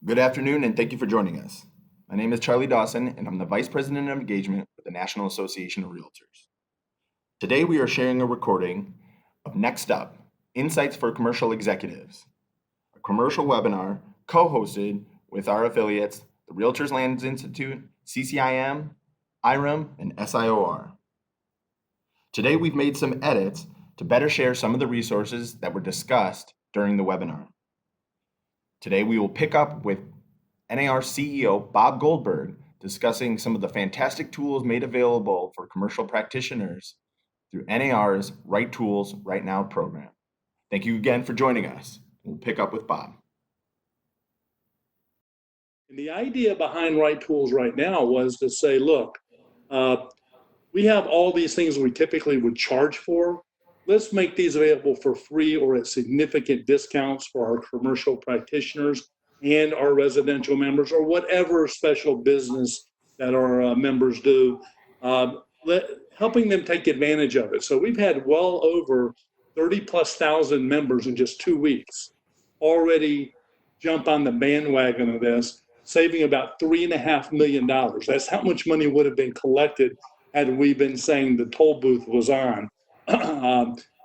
Good afternoon, and thank you for joining us. My name is Charlie Dawson, and I'm the Vice President of Engagement with the National Association of Realtors. Today, we are sharing a recording of Next Up, Insights for Commercial Executives, a commercial webinar co-hosted with our affiliates, the Realtors Lands Institute, CCIM, IREM, and SIOR. Today, we've made some edits to better share some of the resources that were discussed during the webinar. Today, we will pick up with NAR CEO Bob Goldberg discussing some of the fantastic tools made available for commercial practitioners through NAR's Right Tools, Right Now program. Thank you again for joining us. We'll pick up with Bob. And the idea behind Right Tools Right Now was to say, look, we have all these things we typically would charge for. Let's make these available for free or at significant discounts for our commercial practitioners and our residential members, or whatever special business that our members do, helping them take advantage of it. So we've had well over 30,000+ members in just 2 weeks already jump on the bandwagon of this, saving about $3.5 million. That's how much money would have been collected had we been saying the toll booth was on.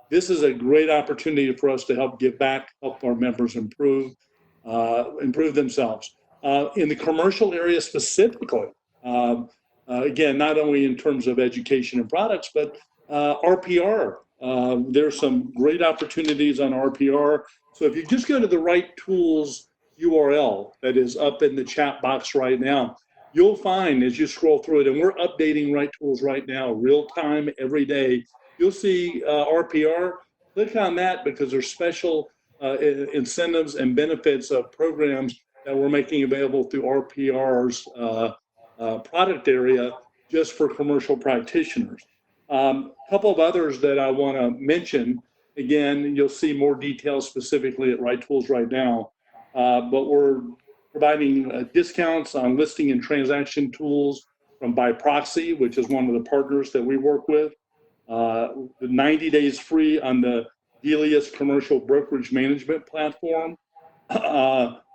This is a great opportunity for us to help give back, help our members improve themselves. In the commercial area specifically, again, not only in terms of education and products, but RPR. There's some great opportunities on RPR. So if you just go to the Right Tools URL that is up in the chat box right now, you'll find as you scroll through it, and we're updating Right Tools right now, real time, every day. You'll see RPR. Click on that because there's special incentives and benefits of programs that we're making available through RPR's product area just for commercial practitioners. A couple of others that I want to mention. Again, you'll see more details specifically at Right Tools right now, but we're providing discounts on listing and transaction tools from By Proxy, which is one of the partners that we work with. 90 days free on the Delius commercial brokerage management platform.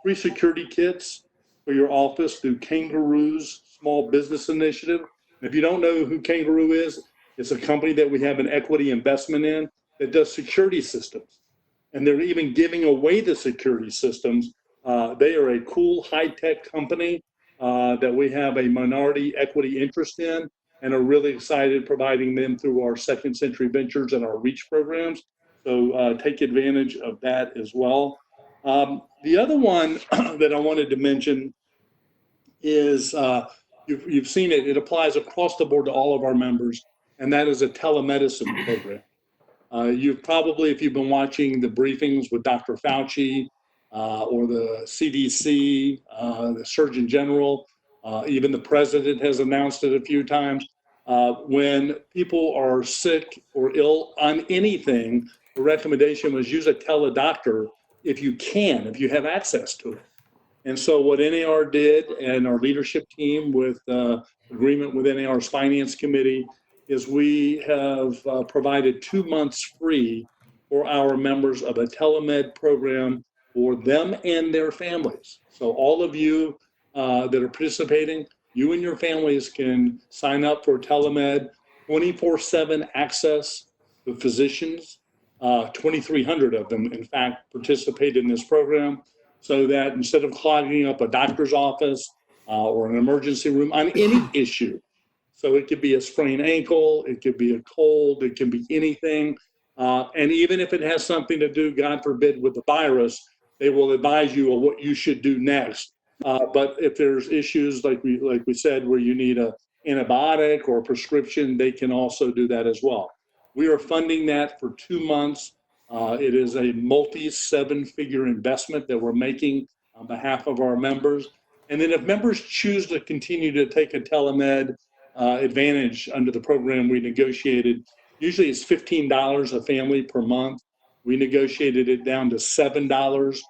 Free security kits for your office through Kangaroo's small business initiative. And if you don't know who Kangaroo is, it's a company that we have an equity investment in that does security systems. And they're even giving away the security systems. They are a cool high-tech company that we have a minority equity interest in and are really excited providing them through our Second Century Ventures and our REACH programs. So take advantage of that as well. The other one that I wanted to mention is you've seen it. It applies across the board to all of our members, and that is a telemedicine program. You've probably, if you've been watching the briefings with Dr. Fauci or the CDC, the Surgeon General, even the president has announced it a few times. When people are sick or ill on anything, the recommendation was use a teledoctor if you have access to it. And so what NAR did, and our leadership team with agreement with NAR's finance committee, is we have provided 2 months free for our members of a telemed program for them and their families. So all of you that are participating, you and your families can sign up for telemed, 24/7 access to physicians. 2,300 of them, in fact, participate in this program, so that instead of clogging up a doctor's office or an emergency room on any issue, so it could be a sprained ankle, it could be a cold, it can be anything, and even if it has something to do, God forbid, with the virus, they will advise you of what you should do next. But if there's issues like we said, where you need an antibiotic or a prescription, they can also do that as well. We are funding that for 2 months. It is a multi-7-figure investment that we're making on behalf of our members. And then if members choose to continue to take a telemed advantage under the program we negotiated, usually it's $15 a family per month. We negotiated it down to $7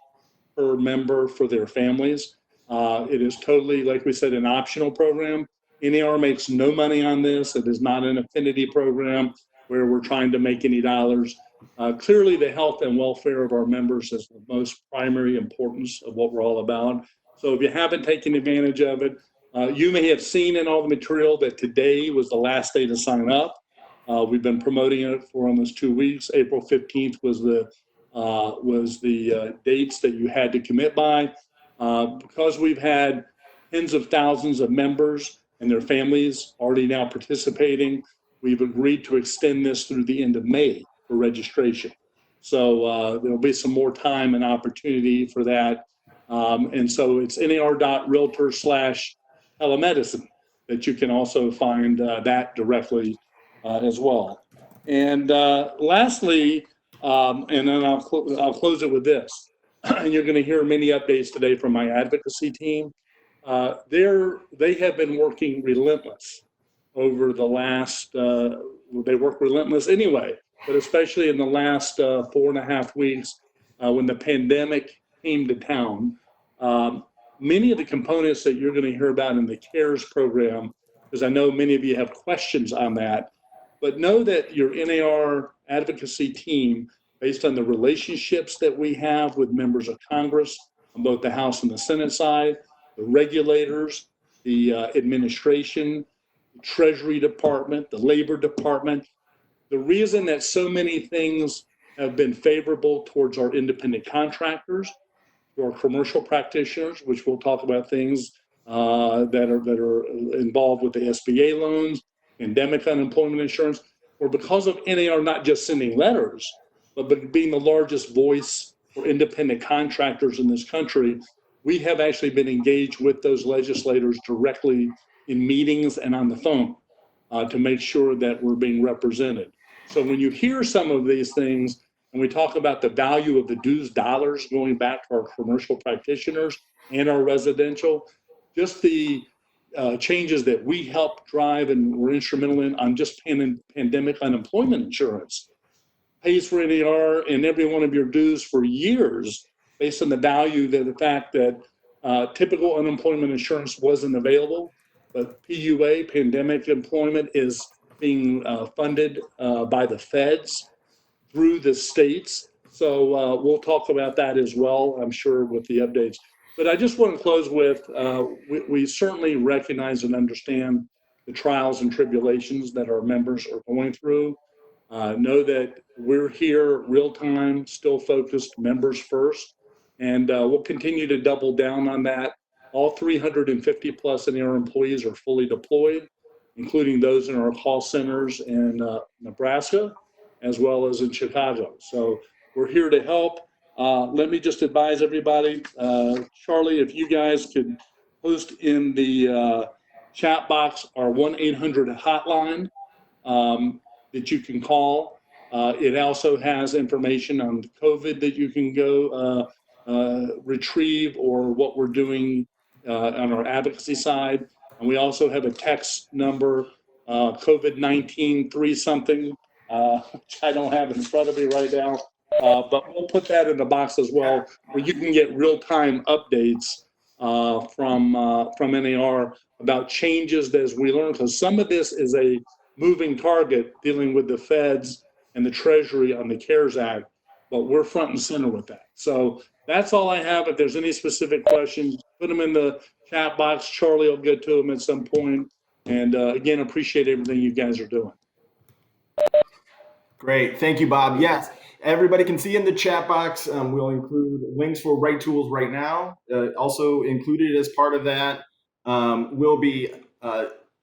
per member for their families. It is totally, like we said, an optional program. NAR makes no money on this. It is not an affinity program where we're trying to make any dollars. Clearly, the health and welfare of our members is the most primary importance of what we're all about. So if you haven't taken advantage of it, you may have seen in all the material that today was the last day to sign up. We've been promoting it for almost 2 weeks. April 15th was the dates that you had to commit by. Because we've had tens of thousands of members and their families already now participating, we've agreed to extend this through the end of May for registration. So there'll be some more time and opportunity for that. And so it's nar.realtor/telemedicine that you can also find that directly as well. And lastly, and then I'll close it with this. And you're going to hear many updates today from my advocacy team. They have been working relentless over the last, they work relentless anyway, but especially in the last 4.5 weeks when the pandemic came to town. Many of the components that you're going to hear about in the CARES program, because I know many of you have questions on that, but know that your NAR advocacy team, based on the relationships that we have with members of Congress on both the House and the Senate side, the regulators, the administration, the Treasury Department, the Labor Department, the reason that so many things have been favorable towards our independent contractors, to our commercial practitioners, which we'll talk about things that are involved with the SBA loans, pandemic unemployment insurance, or because of NAR not just sending letters, but being the largest voice for independent contractors in this country, we have actually been engaged with those legislators directly in meetings and on the phone to make sure that we're being represented. So when you hear some of these things, and we talk about the value of the dues dollars going back to our commercial practitioners and our residential, just the changes that we helped drive and were instrumental in on just pandemic unemployment insurance pays for NAR and every one of your dues for years based on the value that the fact that typical unemployment insurance wasn't available, but PUA, pandemic employment, is being funded by the feds through the states. So we'll talk about that as well, I'm sure, with the updates. But I just want to close with, we certainly recognize and understand the trials and tribulations that our members are going through. Know that we're here real time, still focused, members first, and we'll continue to double down on that. All 350 plus NAR employees are fully deployed, including those in our call centers in Nebraska, as well as in Chicago. So we're here to help. Let me just advise everybody, Charlie, if you guys could post in the chat box our 1-800 hotline that you can call. It also has information on COVID that you can go retrieve, or what we're doing on our advocacy side. And we also have a text number, COVID-19 3 something, which I don't have in front of me right now. But we'll put that in the box as well, where you can get real-time updates from NAR about changes as we learn, because some of this is a moving target dealing with the feds and the Treasury on the CARES Act, but we're front and center with that. So that's all I have. If there's any specific questions, put them in the chat box. Charlie will get to them at some point. And again, appreciate everything you guys are doing. Great. Thank you, Bob. Yes, everybody can see in the chat box. We'll include links for Right Tools right now. Also included as part of that will be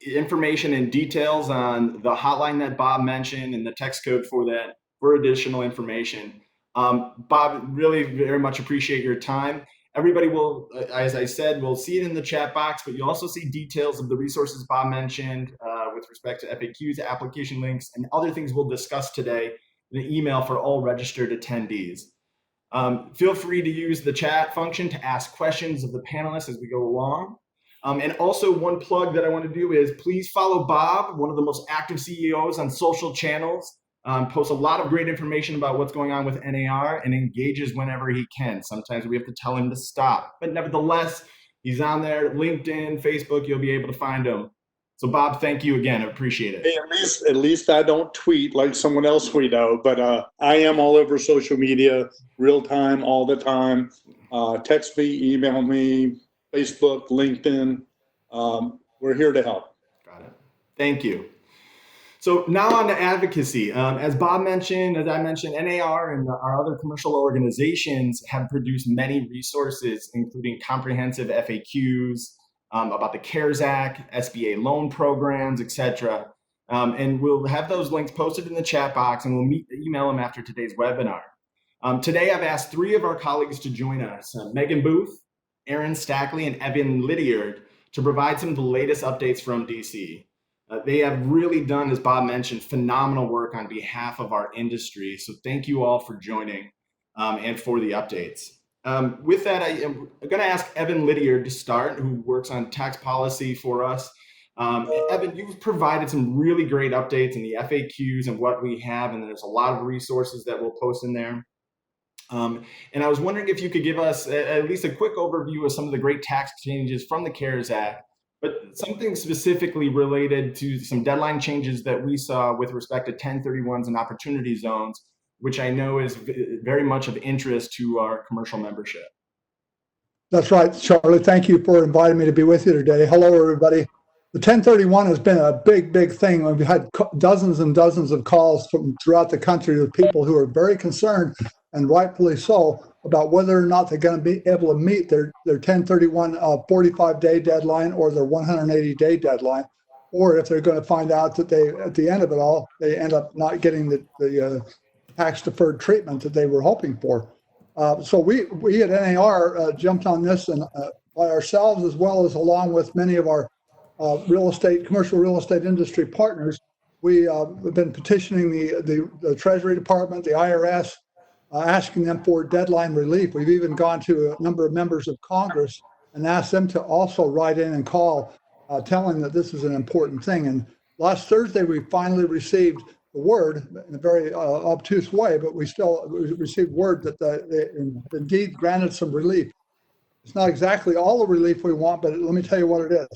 information and details on the hotline that Bob mentioned and the text code for that for additional information. Bob, really very much appreciate your time. Everybody will, as I said, will see it in the chat box, but you'll also see details of the resources Bob mentioned with respect to FAQs, application links, and other things we'll discuss today in an email for all registered attendees. Feel free to use the chat function to ask questions of the panelists as we go along. And also one plug that I want to do is please follow Bob, one of the most active CEOs on social channels, posts a lot of great information about what's going on with NAR and engages whenever he can. Sometimes we have to tell him to stop, but nevertheless, he's on there, LinkedIn, Facebook, you'll be able to find him. So Bob, thank you again, I appreciate it. Hey, at least I don't tweet like someone else we know, but I am all over social media, real time, all the time. Text me, email me, Facebook, LinkedIn. We're here to help. Got it. Thank you. So now on to advocacy. As Bob mentioned, as I mentioned, NAR and our other commercial organizations have produced many resources, including comprehensive FAQs about the CARES Act, SBA loan programs, etc. And we'll have those links posted in the chat box, and we'll email them after today's webinar. Today, I've asked three of our colleagues to join us, Megan Booth, Aaron Stackley, and Evan Lydiard, to provide some of the latest updates from DC. They have really done, as Bob mentioned, phenomenal work on behalf of our industry. So thank you all for joining and for the updates. With that, I am going to ask Evan Lydiard to start, who works on tax policy for us. Evan, you've provided some really great updates in the FAQs and what we have, and there's a lot of resources that we'll post in there. And I was wondering if you could give us at least a quick overview of some of the great tax changes from the CARES Act, but something specifically related to some deadline changes that we saw with respect to 1031s and opportunity zones, which I know is very much of interest to our commercial membership. That's right, Charlie. Thank you for inviting me to be with you today. Hello, everybody. The 1031 has been a big, big thing. We've had dozens and dozens of calls from throughout the country with people who are very concerned, and rightfully so, about whether or not they're going to be able to meet their 1031 45-day deadline or their 180-day deadline, or if they're going to find out that they, at the end of it all, they end up not getting the tax-deferred treatment that they were hoping for. So we at NAR jumped on this and by ourselves, as well as along with many of our commercial real estate industry partners. We've been petitioning the Treasury Department, the IRS, asking them for deadline relief. We've even gone to a number of members of Congress and asked them to also write in and call, telling that this is an important thing. And last Thursday, we finally received the word in a very obtuse way, but we still received word that they indeed granted some relief. It's not exactly all the relief we want, but let me tell you what it is.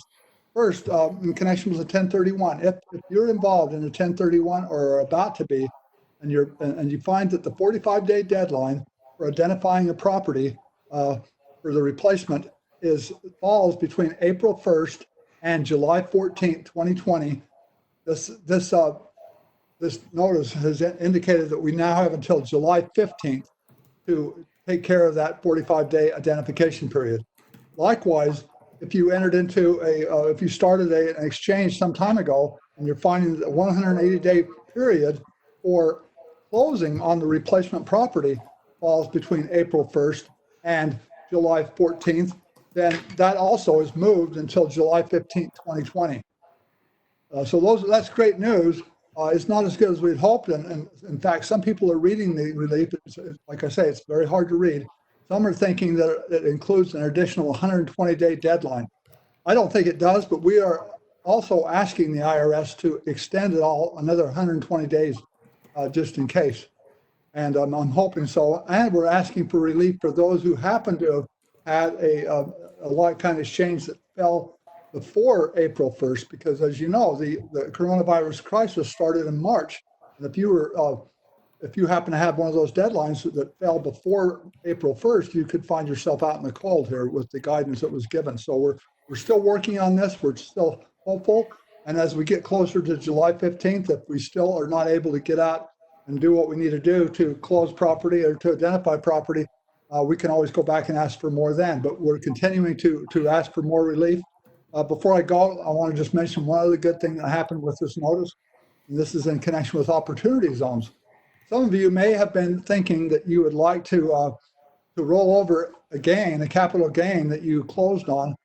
First, in connection with the 1031, if you're involved in a 1031 or are about to be, and you find that the 45-day deadline for identifying a property for the replacement falls between April 1st and July 14th, 2020, this notice has indicated that we now have until July 15th to take care of that 45-day identification period. Likewise, if you entered into if you started an exchange some time ago and you're finding that a 180-day period for closing on the replacement property falls between April 1st and July 14th, then that also is moved until July 15th, 2020. So that's great news. It's not as good as we'd hoped, and in fact, some people are reading the relief. Like I say, it's very hard to read. Some are thinking that it includes an additional 120-day deadline. I don't think it does, but we are also asking the IRS to extend it all another 120 days, just in case. And I'm hoping so. And we're asking for relief for those who happen to have had a like-kind exchange that fell before April 1st, because as you know, the coronavirus crisis started in March. And if you happen to have one of those deadlines that fell before April 1st, you could find yourself out in the cold here with the guidance that was given. So we're still working on this. We're still hopeful. And as we get closer to July 15th, if we still are not able to get out and do what we need to do to close property or to identify property, we can always go back and ask for more then. But we're continuing to ask for more relief. Before I go, I want to just mention one other good thing that happened with this notice. And this is in connection with opportunity zones. Some of you may have been thinking that you would like to roll over a capital gain that you closed on,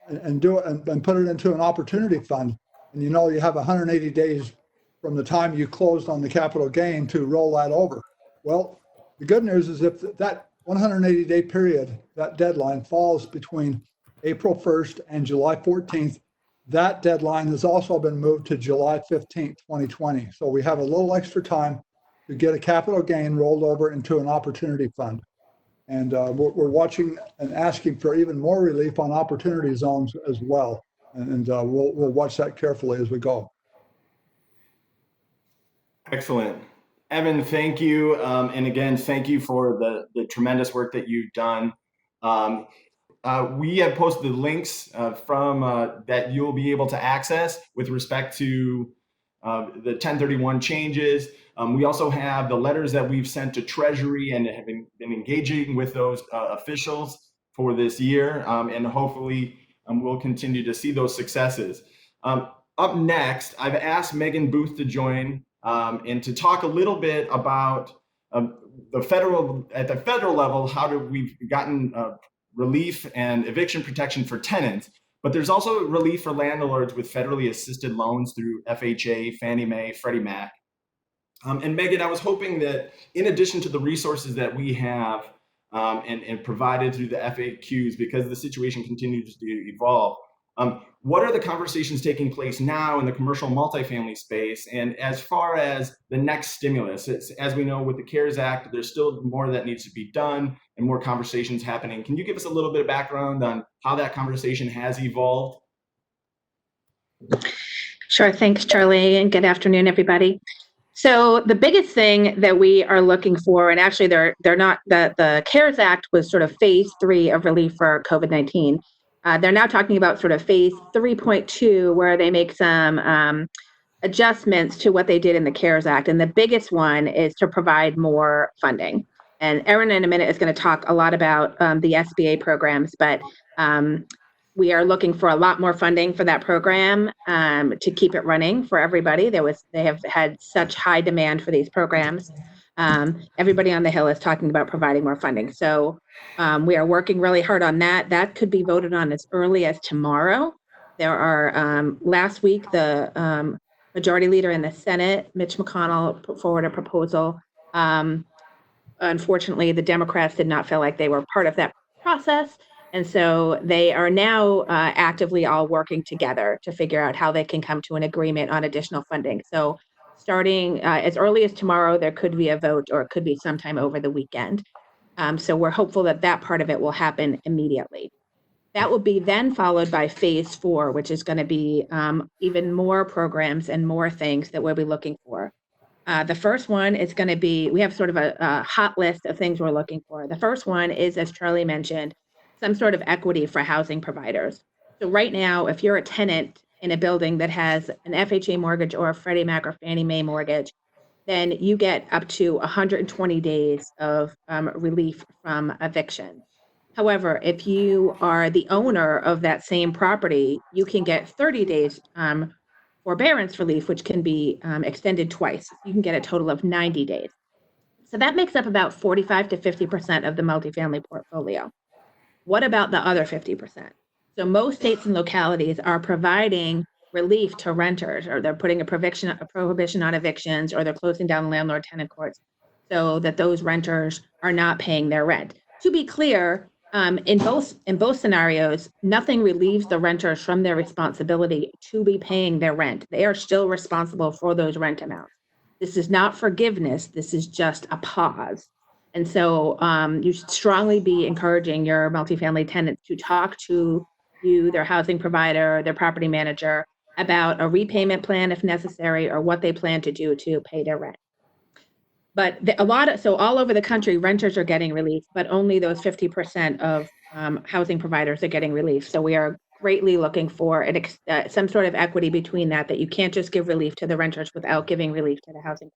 and do it and put it into an opportunity fund. And you know you have 180 days from the time you closed on the capital gain to roll that over. Well, the good news is if that 180-day period, that deadline falls between April 1st and July 14th, that deadline has also been moved to July 15th, 2020. So we have a little extra time to get a capital gain rolled over into an opportunity fund. And we're watching and asking for even more relief on opportunity zones as well. And we'll watch that carefully as we go. Excellent. Evan, thank you. And again, thank you for the tremendous work that you've done. we have posted the links from that you'll be able to access with respect to the 1031 changes. We also have the letters that we've sent to Treasury and have been engaging with those officials for this year, and hopefully we'll continue to see those successes. Up next, I've asked Megan Booth to join and to talk a little bit about at the federal level, how we've gotten relief and eviction protection for tenants, but there's also relief for landlords with federally assisted loans through FHA, Fannie Mae, Freddie Mac. And Megan, I was hoping that in addition to the resources that we have and provided through the FAQs, because the situation continues to evolve, what are the conversations taking place now in the commercial multifamily space? And as far as the next stimulus, as we know with the CARES Act, there's still more that needs to be done and more conversations happening. Can you give us a little bit of background on how that conversation has evolved? Sure. Thanks, Charlie, and good afternoon, everybody. So the biggest thing that we are looking for, and actually they're not, the CARES Act was sort of phase 3 of relief for COVID-19. They're now talking about sort of phase 3.2, where they make some adjustments to what they did in the CARES Act. And the biggest one is to provide more funding. And Erin in a minute is going to talk a lot about the SBA programs, but we are looking for a lot more funding for that program to keep it running for everybody. They have had such high demand for these programs. Everybody on the Hill is talking about providing more funding. So we are working really hard on that. That could be voted on as early as tomorrow. There are, last week, the Majority Leader in the Senate, Mitch McConnell, put forward a proposal. Unfortunately, the Democrats did not feel like they were part of that process. And so they are now actively all working together to figure out how they can come to an agreement on additional funding. So starting as early as tomorrow, there could be a vote, or it could be sometime over the weekend. So we're hopeful that that part of it will happen immediately. That will be then followed by phase 4, which is going to be even more programs and more things that we'll be looking for. The first one is going to be, we have sort of a hot list of things we're looking for. The first one is, as Charlie mentioned, some sort of equity for housing providers. So right now, if you're a tenant in a building that has an FHA mortgage or a Freddie Mac or Fannie Mae mortgage, then you get up to 120 days of relief from eviction. However, if you are the owner of that same property, you can get 30 days forbearance relief, which can be extended twice. You can get a total of 90 days. So that makes up about 45 to 50% of the multifamily portfolio. What about the other 50%? So most states and localities are providing relief to renters, or they're putting a prohibition on evictions, or they're closing down landlord-tenant courts so that those renters are not paying their rent. To be clear, in both scenarios, nothing relieves the renters from their responsibility to be paying their rent. They are still responsible for those rent amounts. This is not forgiveness. This is just a pause. And so you should strongly be encouraging your multifamily tenants to talk to their housing provider, their property manager, about a repayment plan if necessary, or what they plan to do to pay their rent. But so all over the country, renters are getting relief, but only those 50% of housing providers are getting relief. So we are greatly looking for some sort of equity between that you can't just give relief to the renters without giving relief to the housing.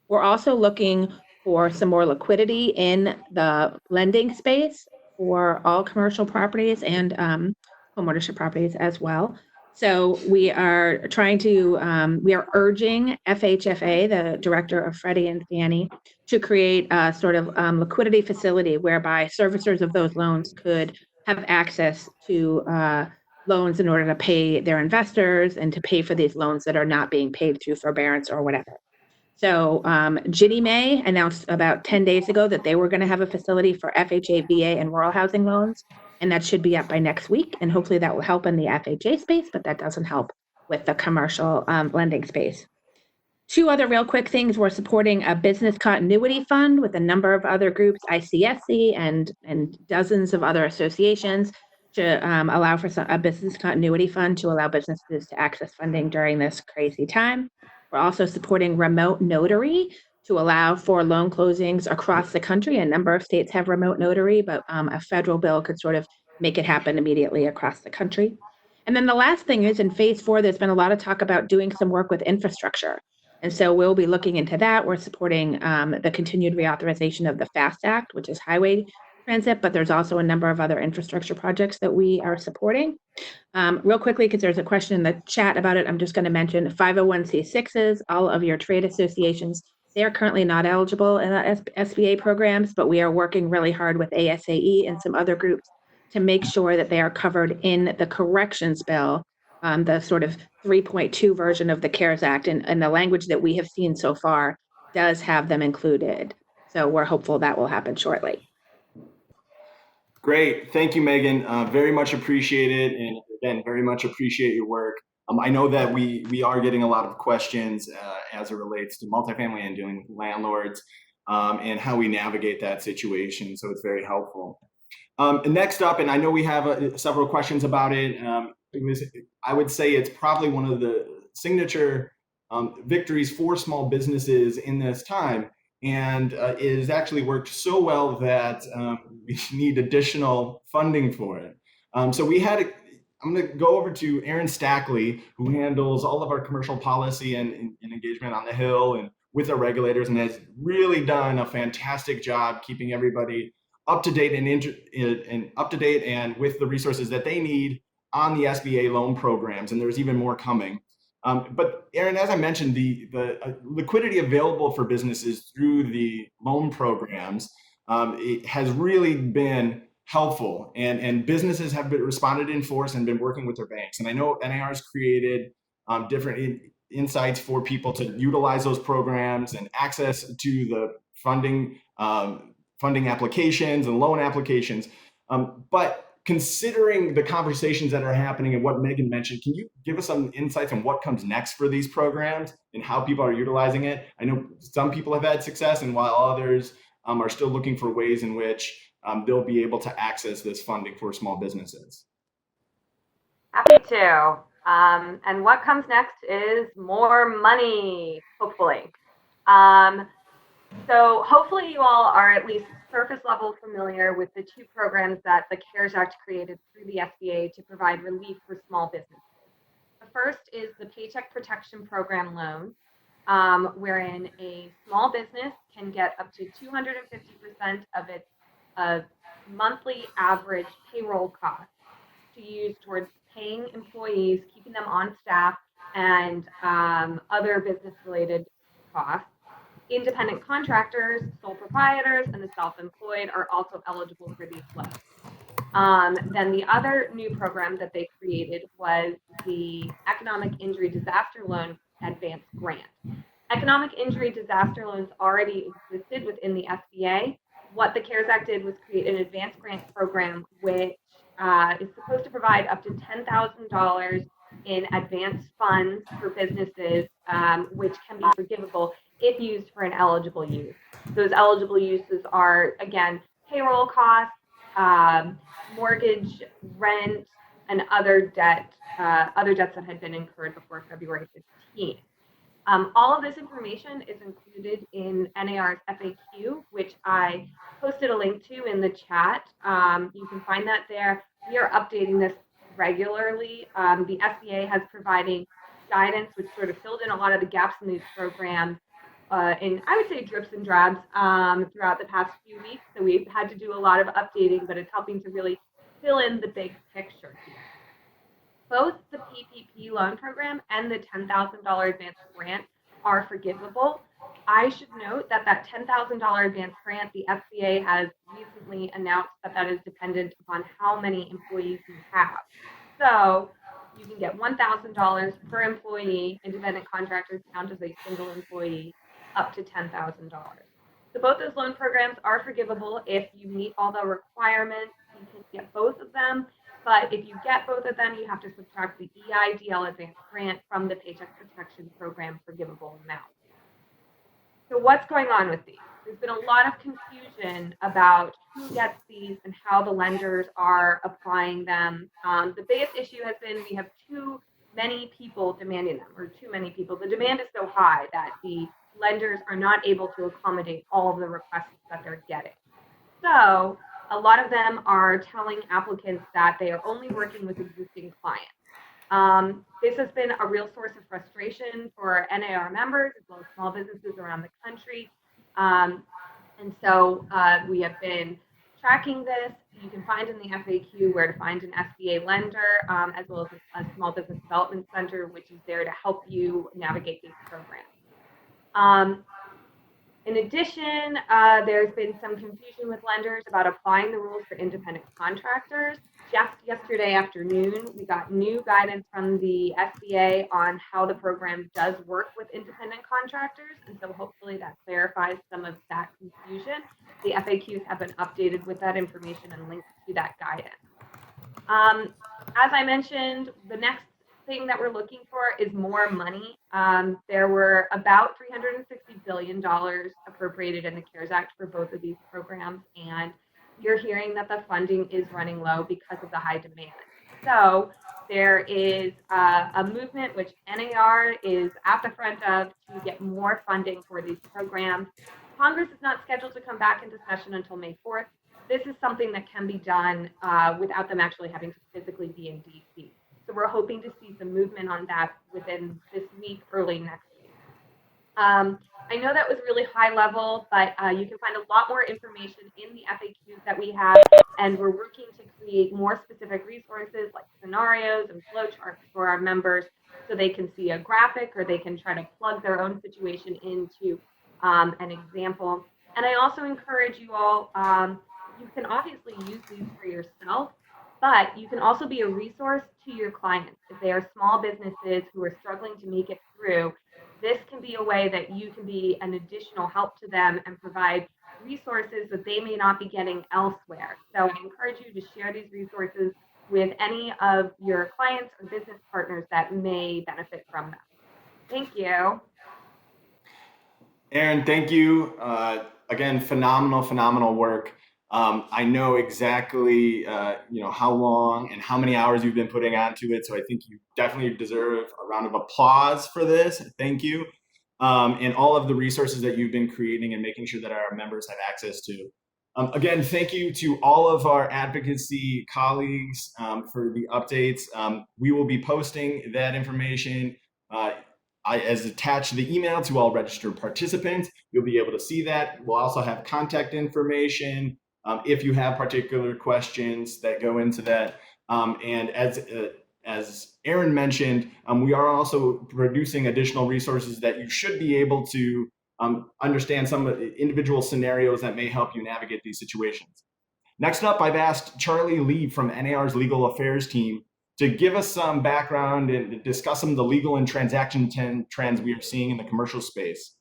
We're also looking for some more liquidity in the lending space for all commercial properties and homeownership properties as well. So we are we are urging FHFA, the director of Freddie and Fannie, to create a sort of liquidity facility whereby servicers of those loans could have access to loans in order to pay their investors and to pay for these loans that are not being paid through forbearance or whatever. So Ginnie Mae announced about 10 days ago that they were going to have a facility for FHA, VA, and rural housing loans, and that should be up by next week. And hopefully that will help in the FHA space, but that doesn't help with the commercial lending space. Two other real quick things. We're supporting a business continuity fund with a number of other groups, ICSC and dozens of other associations, to allow for a business continuity fund to allow businesses to access funding during this crazy time. We're also supporting remote notary to allow for loan closings across the country. A number of states have remote notary, but a federal bill could sort of make it happen immediately across the country. And then the last thing is in phase 4, there's been a lot of talk about doing some work with infrastructure. And so we'll be looking into that. We're supporting the continued reauthorization of the FAST Act, which is highway transit, but there's also a number of other infrastructure projects that we are supporting. Real quickly, because there's a question in the chat about it, I'm just going to mention 501c6s, all of your trade associations. They are currently not eligible in the SBA programs, but we are working really hard with ASAE and some other groups to make sure that they are covered in the corrections bill, the sort of 3.2 version of the CARES Act. And the language that we have seen so far does have them included. So we're hopeful that will happen shortly. Great. Thank you, Megan. Very much appreciate it. And again, very much appreciate your work. I know that we are getting a lot of questions as it relates to multifamily and dealing with landlords and how we navigate that situation. So it's very helpful. And next up, and I know we have several questions about it. I would say it's probably one of the signature victories for small businesses in this time. And it has actually worked so well that we need additional funding for it. So I'm going to go over to Aaron Stackley, who handles all of our commercial policy and engagement on the Hill and with our regulators, and has really done a fantastic job keeping everybody up to date and with the resources that they need on the SBA loan programs. And there's even more coming. But Aaron, as I mentioned, the liquidity available for businesses through the loan programs it has really been helpful, and businesses have responded in force and been working with their banks. And I know NAR has created different insights for people to utilize those programs and access to the funding applications and loan applications. But considering the conversations that are happening and what Megan mentioned, can you give us some insights on what comes next for these programs and how people are utilizing it? I know some people have had success, and while others are still looking for ways in which they'll be able to access this funding for small businesses. Happy to. And what comes next is more money, hopefully. So hopefully you all are at least surface level familiar with the two programs that the CARES Act created through the SBA to provide relief for small businesses. The first is the Paycheck Protection Program loan, wherein a small business can get up to 250% of its monthly average payroll costs to use towards paying employees, keeping them on staff, and other business-related costs. Independent contractors, sole proprietors, and the self-employed are also eligible for these loans. Then the other new program that they created was the Economic Injury Disaster Loan Advance Grant. Economic injury disaster loans already existed within the SBA. What the CARES Act did was create an advance grant program, which is supposed to provide up to $10,000 in advance funds for businesses, which can be forgivable if used for an eligible use. Those eligible uses are, again, payroll costs, mortgage, rent, and other debts that had been incurred before February 15th. All of this information is included in NAR's FAQ, which I posted a link to in the chat. You can find that there. We are updating this regularly. The SBA has provided guidance, which sort of filled in a lot of the gaps in these programs in, I would say, drips and drabs throughout the past few weeks. So we've had to do a lot of updating, but it's helping to really fill in the big picture here. Both the PPP loan program and the $10,000 advance grant are forgivable. I should note that that $10,000 advance grant, the SBA has recently announced that is dependent upon how many employees you have. So you can get $1,000 per employee. Independent contractors count as a single employee, up to $10,000. So both those loan programs are forgivable if you meet all the requirements. You can get both of them. But if you get both of them, you have to subtract the EIDL advance grant from the Paycheck Protection Program forgivable amount. So what's going on with these? There's been a lot of confusion about who gets these and how the lenders are applying them. The biggest issue has been we have too many people demanding them, or too many people. The demand is so high that the lenders are not able to accommodate all of the requests that they're getting. So a lot of them are telling applicants that they are only working with existing clients. This has been a real source of frustration for NAR members as well as small businesses around the country. And so we have been tracking this. You can find in the FAQ where to find an SBA lender, as well as a small business development center, which is there to help you navigate these programs. In addition, there's been some confusion with lenders about applying the rules for independent contractors. Just yesterday afternoon, we got new guidance from the SBA on how the program does work with independent contractors. And so hopefully that clarifies some of that confusion. The FAQs have been updated with that information and linked to that guidance. As I mentioned, the next thing that we're looking for is more money. There were about $360 billion appropriated in the CARES Act for both of these programs, and you're hearing that the funding is running low because of the high demand. So there is a movement which NAR is at the front of to get more funding for these programs. Congress is not scheduled to come back into session until May 4th. This is something that can be done without them actually having to physically be in DC. So we're hoping to see some movement on that within this week, early next week. I know that was really high level, but you can find a lot more information in the FAQs that we have, and we're working to create more specific resources like scenarios and flowcharts for our members so they can see a graphic or they can try to plug their own situation into an example. And I also encourage you all, you can obviously use these for yourself, but you can also be a resource to your clients. If they are small businesses who are struggling to make it through, this can be a way that you can be an additional help to them and provide resources that they may not be getting elsewhere. So I encourage you to share these resources with any of your clients or business partners that may benefit from them. Thank you. Aaron, thank you. Again, phenomenal work. I know exactly, how long and how many hours you've been putting onto it. So I think you definitely deserve a round of applause for this. Thank you. And all of the resources that you've been creating and making sure that our members have access to. Again, thank you to all of our advocacy colleagues for the updates. We will be posting that information as attached to the email to all registered participants. You'll be able to see that. We'll also have contact information if you have particular questions that go into that. And as Aaron mentioned, we are also producing additional resources that you should be able to understand some of the individual scenarios that may help you navigate these situations. Next up, I've asked Charlie Lee from NAR's Legal Affairs team to give us some background and discuss some of the legal and transaction trends we are seeing in the commercial space.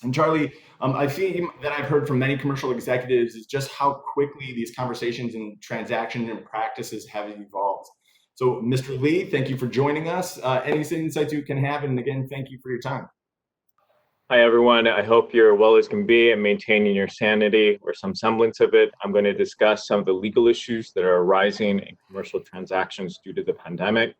And Charlie, I think that I've heard from many commercial executives is just how quickly these conversations and transaction and practices have evolved. So Mr. Lee, thank you for joining us. Any insights you can have, and again, thank you for your time. Hi, everyone. I hope you're well as can be and maintaining your sanity or some semblance of it. I'm going to discuss some of the legal issues that are arising in commercial transactions due to the pandemic.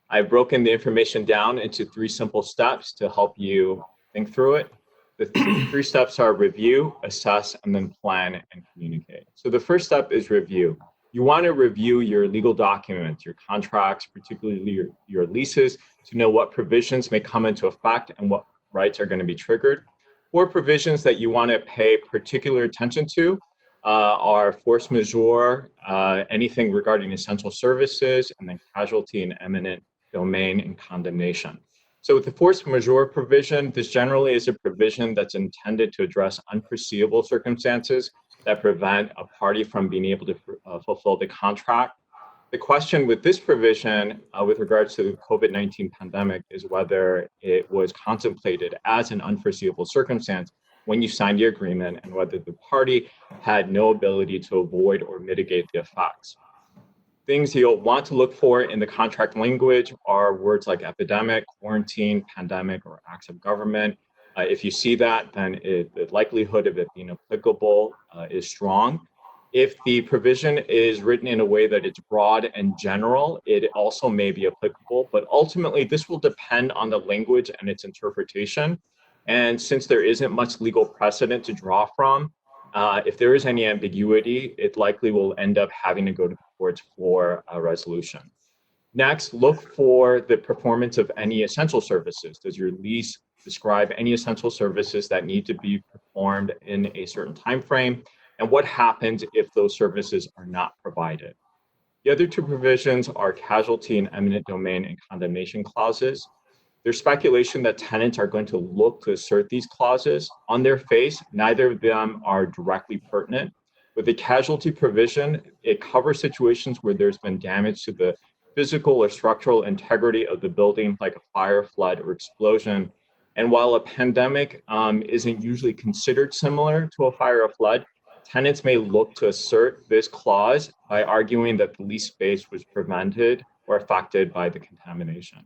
I've broken the information down into 3 simple steps to help you think through it. The 3 steps are review, assess, and then plan and communicate. So the first step is review. You want to review your legal documents, your contracts, particularly your leases, to know what provisions may come into effect and what rights are going to be triggered. 4 provisions that you want to pay particular attention to are force majeure, anything regarding essential services, and then casualty and eminent domain and condemnation. So with the force majeure provision, this generally is a provision that's intended to address unforeseeable circumstances that prevent a party from being able to fulfill the contract. The question with this provision with regards to the COVID-19 pandemic is whether it was contemplated as an unforeseeable circumstance when you signed the agreement and whether the party had no ability to avoid or mitigate the effects. Things you'll want to look for in the contract language are words like epidemic, quarantine, pandemic, or acts of government. If you see that, then the likelihood of it being applicable is strong. If the provision is written in a way that it's broad and general, it also may be applicable, but ultimately this will depend on the language and its interpretation. And since there isn't much legal precedent to draw from, if there is any ambiguity, it likely will end up having to go to the courts for a resolution. Next, look for the performance of any essential services. Does your lease describe any essential services that need to be performed in a certain time frame? And what happens if those services are not provided? The other two provisions are casualty and eminent domain and condemnation clauses. There's speculation that tenants are going to look to assert these clauses. On their face, neither of them are directly pertinent. With the casualty provision, it covers situations where there's been damage to the physical or structural integrity of the building, like a fire, flood, or explosion. And while a pandemic isn't usually considered similar to a fire or flood, tenants may look to assert this clause by arguing that the lease space was prevented or affected by the contamination.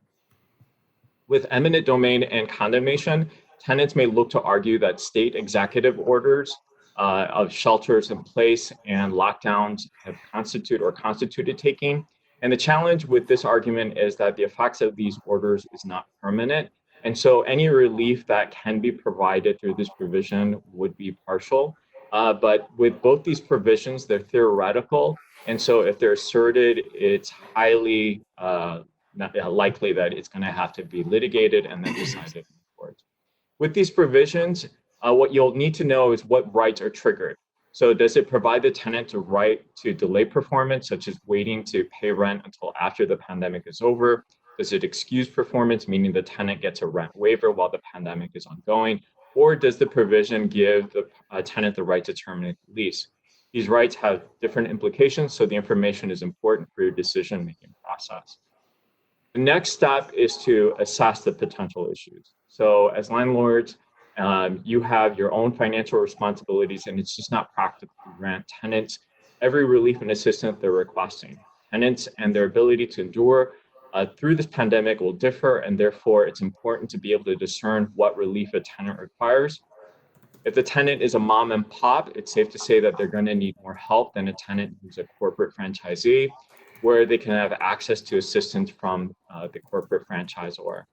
With eminent domain and condemnation, tenants may look to argue that state executive orders of shelters in place and lockdowns have constituted taking. And the challenge with this argument is that the effects of these orders is not permanent. And so any relief that can be provided through this provision would be partial. But with both these provisions, they're theoretical. And so if they're asserted, it's highly likely that it's going to have to be litigated and then decided in court. With these provisions, what you'll need to know is what rights are triggered. So does it provide the tenant a right to delay performance, such as waiting to pay rent until after the pandemic is over? Does it excuse performance, meaning the tenant gets a rent waiver while the pandemic is ongoing? Or does the provision give the tenant the right to terminate the lease? These rights have different implications, so the information is important for your decision-making process. The next step is to assess the potential issues. So as landlords, you have your own financial responsibilities, and it's just not practical to grant tenants every relief and assistance they're requesting. Tenants and their ability to endure through this pandemic will differ, and therefore it's important to be able to discern what relief a tenant requires. If the tenant is a mom and pop, it's safe to say that they're going to need more help than a tenant who's a corporate franchisee, where they can have access to assistance from the corporate franchisor.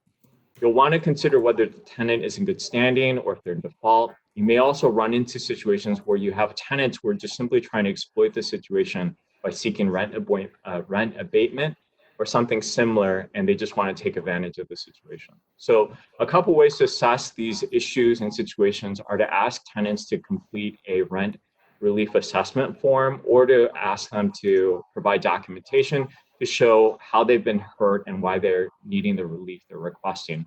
You'll want to consider whether the tenant is in good standing or if they're in default. You may also run into situations where you have tenants who are just simply trying to exploit the situation by seeking rent abatement or something similar, and they just want to take advantage of the situation. So a couple ways to assess these issues and situations are to ask tenants to complete a rent relief assessment form, or to ask them to provide documentation to show how they've been hurt and why they're needing the relief they're requesting.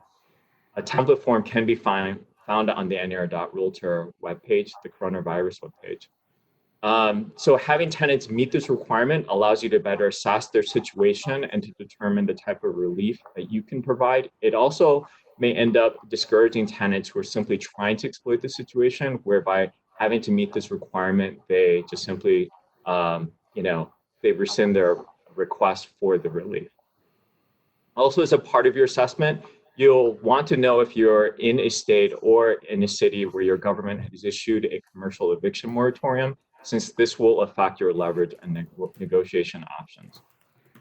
A template form can be found on the NAR.realtor webpage, the coronavirus webpage. So having tenants meet this requirement allows you to better assess their situation and to determine the type of relief that you can provide. It also may end up discouraging tenants who are simply trying to exploit the situation, whereby having to meet this requirement, they just simply, they rescind their request for the relief. Also, as a part of your assessment, you'll want to know if you're in a state or in a city where your government has issued a commercial eviction moratorium, since this will affect your leverage and negotiation options.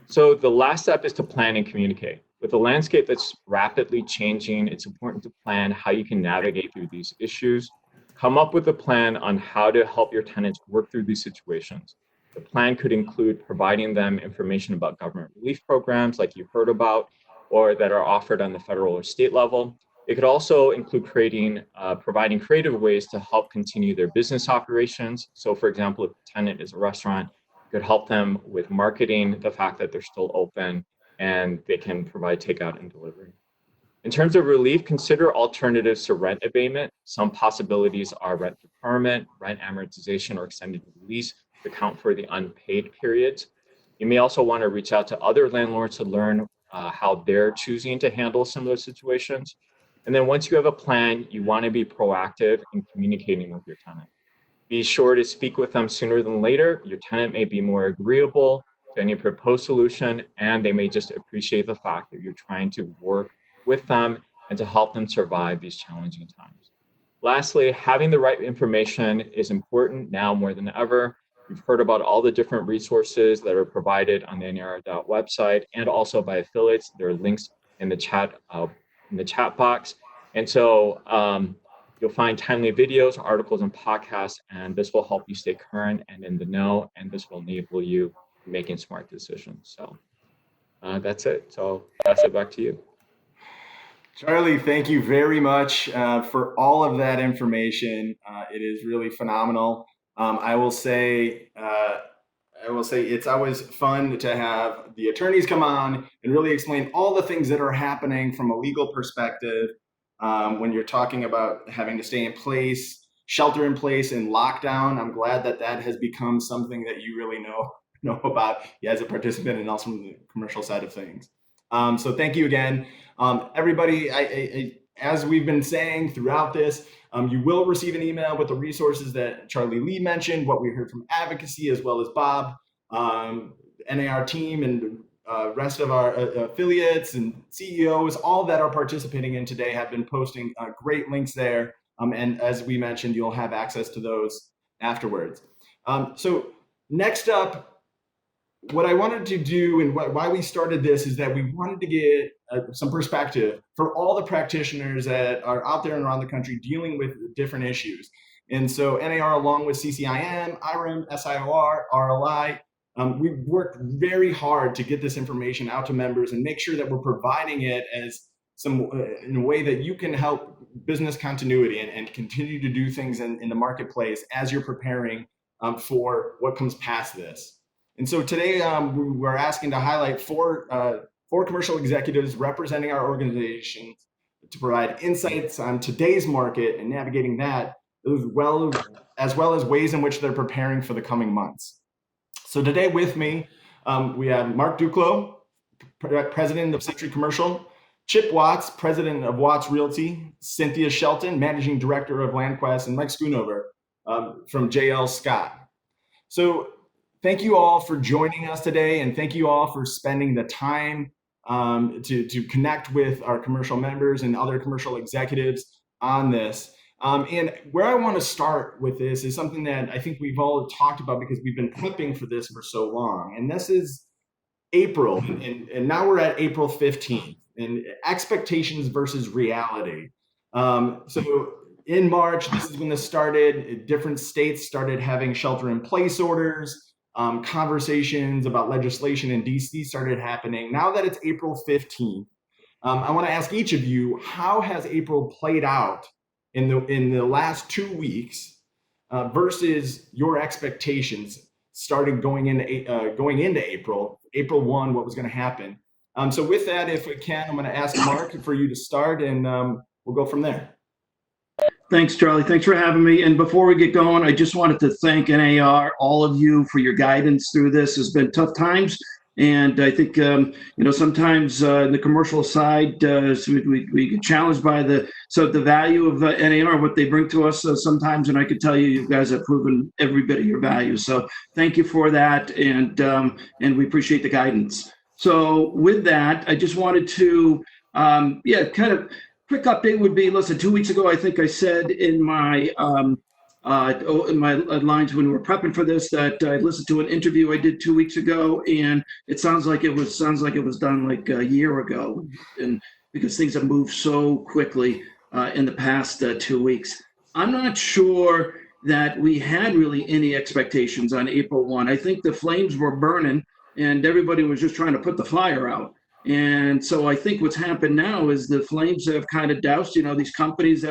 So the last step is to plan and communicate. With a landscape that's rapidly changing, it's important to plan how you can navigate through these issues. Come up with a plan on how to help your tenants work through these situations. The plan could include providing them information about government relief programs like you've heard about, or that are offered on the federal or state level. It could also include providing creative ways to help continue their business operations. So for example, if a tenant is a restaurant, you could help them with marketing the fact that they're still open and they can provide takeout and delivery. In terms of relief, consider alternatives to rent abatement. Some possibilities are rent deferment, rent amortization, or extended lease to account for the unpaid periods. You may also want to reach out to other landlords to learn how they're choosing to handle similar situations. And then once you have a plan, you want to be proactive in communicating with your tenant. Be sure to speak with them sooner than later. Your tenant may be more agreeable to any proposed solution, and they may just appreciate the fact that you're trying to work with them and to help them survive these challenging times. Lastly, having the right information is important now more than ever. You've heard about all the different resources that are provided on the NAR website and also by affiliates. There are links in the chat box. And so You'll find timely videos, articles, and podcasts, and this will help you stay current and in the know, and this will enable you making smart decisions. So that's it. So I'll pass it back to you. Charlie, thank you very much for all of that information. It is really phenomenal. I will say it's always fun to have the attorneys come on and really explain all the things that are happening from a legal perspective when you're talking about having to stay in place, shelter in place, and lockdown. I'm glad that that has become something that you really know about as a participant and also from the commercial side of things. So thank you again. Everybody, as we've been saying throughout this, you will receive an email with the resources that Charlie Lee mentioned, what we heard from Advocacy, as well as Bob, NAR team, and rest of our affiliates and CEOs, all that are participating in today have been posting great links there. And as we mentioned, you'll have access to those afterwards. So next up, what I wanted to do and why we started this is that we wanted to get some perspective for all the practitioners that are out there and around the country dealing with different issues. And so NAR, along with CCIM, IREM, SIOR, RLI, we've worked very hard to get this information out to members and make sure that we're providing it as in a way that you can help business continuity and continue to do things in the marketplace as you're preparing for what comes past this. And so today we're asking to highlight four commercial executives representing our organizations to provide insights on today's market and navigating that, as well as ways in which they're preparing for the coming months. So today with me, we have Mark Duclos, President of Century Commercial, Chip Watts, President of Watts Realty, Cynthia Shelton, Managing Director of LandQuest, and Mike Schoonover from JL Scott. So thank you all for joining us today, and thank you all for spending the time to connect with our commercial members and other commercial executives on this. And where I want to start with this is something that I think we've all talked about because we've been prepping for this for so long. And this is April, and now we're at April 15th, and expectations versus reality. So in March, this is when this started. Different states started having shelter-in-place orders. Conversations about legislation in DC started happening. Now that it's April 15th, I want to ask each of you, how has April played out in the last 2 weeks versus your expectations started going into April 1, what was going to happen? So with that, if we can, I'm going to ask Mark for you to start, and we'll go from there. Thanks, Charlie. Thanks for having me. And before we get going, I just wanted to thank NAR, all of you, for your guidance through this. It's been tough times. And I think, sometimes in the commercial side, we get challenged by the value of NAR, what they bring to us sometimes. And I could tell you guys have proven every bit of your value. So thank you for that. And we appreciate the guidance. So with that, I just wanted to, quick update would be, listen, 2 weeks ago, I think I said in my lines when we were prepping for this that I listened to an interview I did 2 weeks ago, and it sounds like it was done like a year ago, and because things have moved so quickly in the past 2 weeks. I'm not sure that we had really any expectations on April 1. I think the flames were burning and everybody was just trying to put the fire out. And so I think what's happened now is the flames have kind of doused, these companies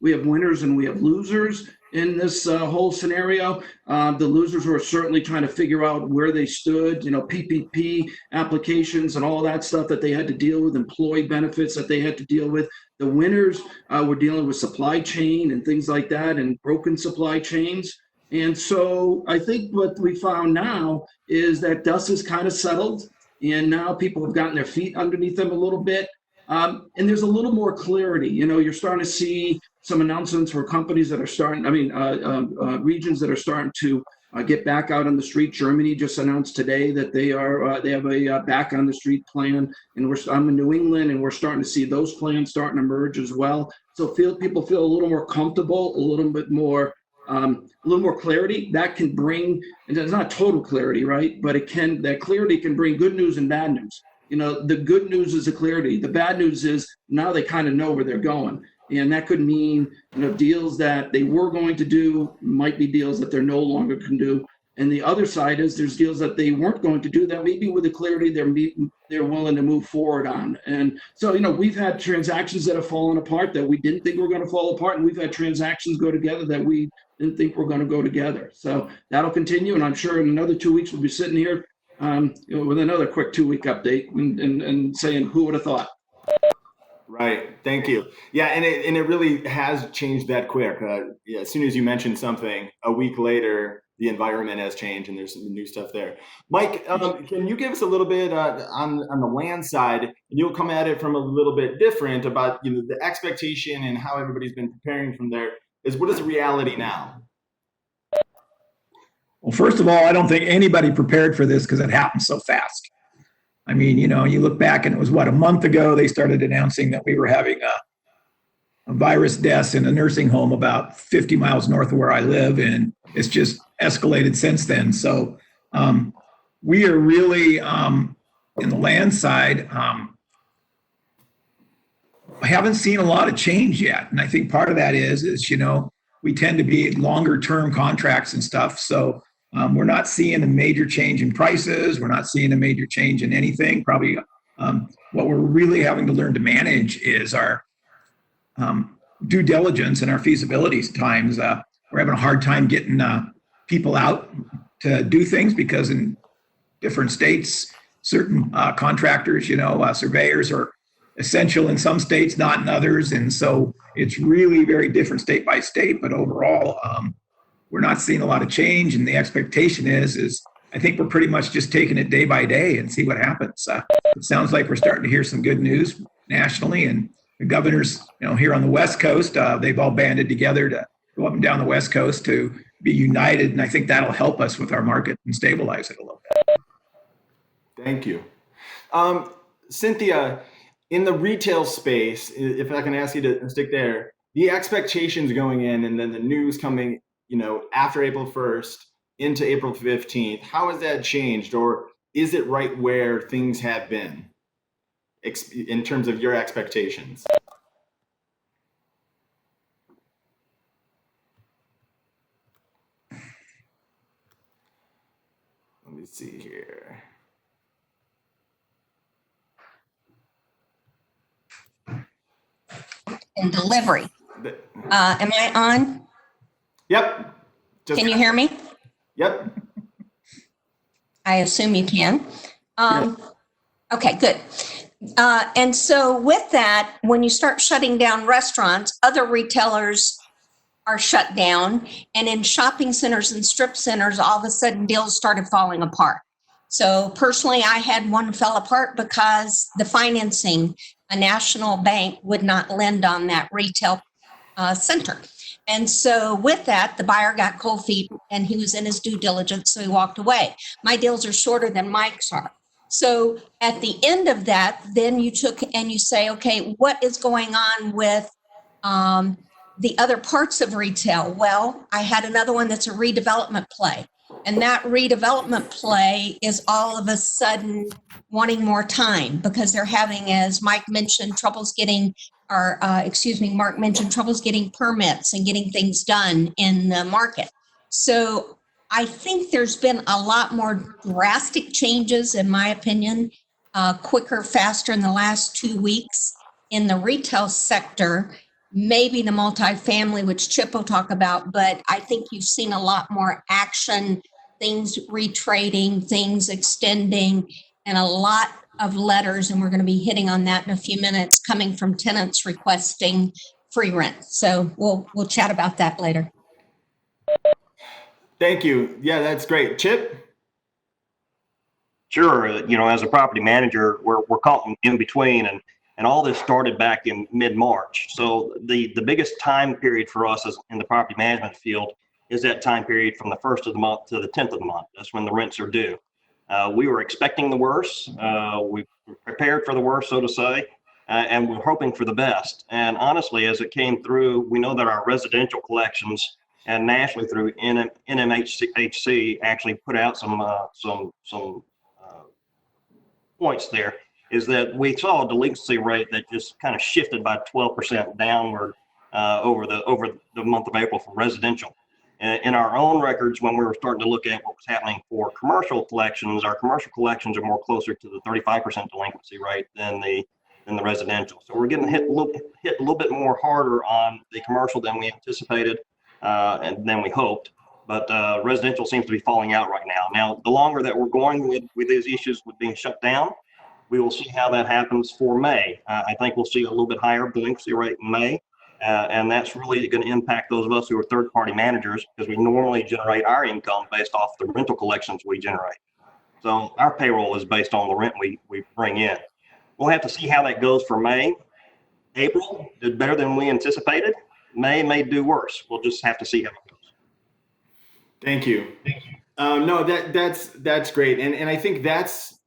we have winners and we have losers in this whole scenario. The losers were certainly trying to figure out where they stood, PPP applications and all that stuff that they had to deal with, employee benefits that they had to deal with. The winners were dealing with supply chain and things like that, and broken supply chains. And so I think what we found now is that dust is kind of settled. And now people have gotten their feet underneath them a little bit. And there's a little more clarity. You're starting to see some announcements for companies that are regions that are starting to get back out on the street. Germany just announced today that they have a back on the street plan. And I'm in New England, and we're starting to see those plans starting to emerge as well. So people feel a little more comfortable, a little more clarity that can bring, and it's not total clarity, right? But that clarity can bring good news and bad news. The good news is the clarity. The bad news is now they kind of know where they're going. And that could mean, deals that they were going to do might be deals that they're no longer can do. And the other side is there's deals that they weren't going to do that maybe with the clarity they're willing to move forward on. And so, we've had transactions that have fallen apart that we didn't think were going to fall apart. And we've had transactions go together that we didn't think were going to go together. So that'll continue. And I'm sure in another 2 weeks, we'll be sitting here with another quick 2-week update and saying, who would have thought? Right. Thank you. Yeah, and it really has changed that quick. Yeah, as soon as you mention something, a week later, the environment has changed and there's some new stuff there. Mike, can you give us a little bit on the land side? And you'll come at it from a little bit different about the expectation and how everybody's been preparing from there. What is the reality now? Well, first of all, I don't think anybody prepared for this because it happened so fast. I mean, you look back and it was a month ago, they started announcing that we were having a virus deaths in a nursing home about 50 miles north of where I live. And it's just escalated since then. So we are really in the land side. I haven't seen a lot of change yet. And I think part of that is we tend to be longer term contracts and stuff. So we're not seeing a major change in prices. We're not seeing a major change in anything. Probably what we're really having to learn to manage is our due diligence and our feasibility times. We're having a hard time getting people out to do things because in different states, certain contractors, surveyors are essential in some states, not in others. And so it's really very different state by state. But overall, we're not seeing a lot of change. And the expectation is I think we're pretty much just taking it day by day and see what happens. It sounds like we're starting to hear some good news nationally. And the governors, here on the West Coast, they've all banded together to go up and down the West Coast to be united. And I think that'll help us with our market and stabilize it a little bit. Thank you. Cynthia, in the retail space, if I can ask you to stick there, the expectations going in and then the news coming, after April 1st into April 15th, how has that changed? Or is it right where things have been in terms of your expectations? Let me see here. And delivery. Am I on? Yep. Can you hear me? Yep. I assume you can. Okay, good. And so with that, when you start shutting down restaurants, other retailers are shut down. And in shopping centers and strip centers, all of a sudden deals started falling apart. So personally, I had one fell apart because the financing, a national bank would not lend on that retail center. And so with that, the buyer got cold feet and he was in his due diligence, so he walked away. My deals are shorter than Mike's are. So at the end of that, then you took and you say, okay, what is going on with the other parts of retail? Well, I had another one that's a redevelopment play. And that redevelopment play is all of a sudden wanting more time because they're having, as Mike mentioned, Mark mentioned troubles getting permits and getting things done in the market. So I think there's been a lot more drastic changes, in my opinion, quicker, faster in the last 2 weeks in the retail sector, maybe the multifamily, which Chip will talk about, but I think you've seen a lot more action, things retrading, things extending, and a lot of letters, and we're going to be hitting on that in a few minutes, coming from tenants requesting free rent. So we'll chat about that later. Thank you. Yeah, that's great. Chip? Sure. As a property manager, we're caught in between, and all this started back in mid-March. So the biggest time period for us in the property management field is that time period from the 1st of the month to the 10th of the month. That's when the rents are due. We were expecting the worst. We prepared for the worst, so to say, and we're hoping for the best. And honestly, as it came through, we know that our residential collections and nationally through NMHC actually put out some points there. is that we saw a delinquency rate that just kind of shifted by 12% downward over the month of April for residential. In our own records, when we were starting to look at what was happening for commercial collections, our commercial collections are more closer to the 35% delinquency rate than the residential. So we're getting hit a little bit more harder on the commercial than we anticipated and than we hoped. But residential seems to be falling out right now. Now, the longer that we're going with these issues with being shut down, we will see how that happens for May. I think we'll see a little bit higher delinquency rate in May. And that's really going to impact those of us who are third-party managers, because we normally generate our income based off the rental collections we generate. So our payroll is based on the rent we bring in. We'll have to see how that goes for May. April did better than we anticipated. May do worse. We'll just have to see how it goes. Thank you. No, that's great. And I think that's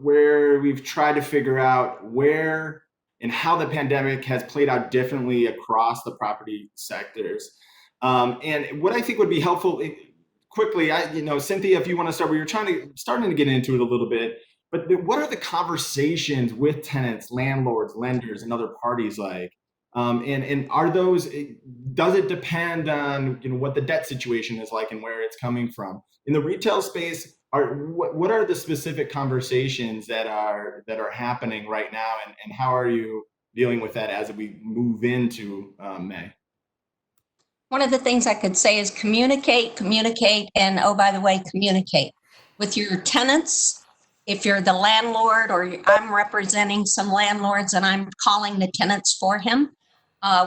where we've tried to figure out where and how the pandemic has played out differently across the property sectors. And what I think would be helpful quickly, Cynthia, if you want to start, we were starting to get into it a little bit, but what are the conversations with tenants, landlords, lenders, and other parties like? And are those, does it depend on what the debt situation is like and where it's coming from? In the retail space, what are the specific conversations that are happening right now, and how are you dealing with that as we move into May? One of the things I could say is communicate, and oh, by the way, communicate with your tenants. If you're the landlord, or I'm representing some landlords and I'm calling the tenants for him,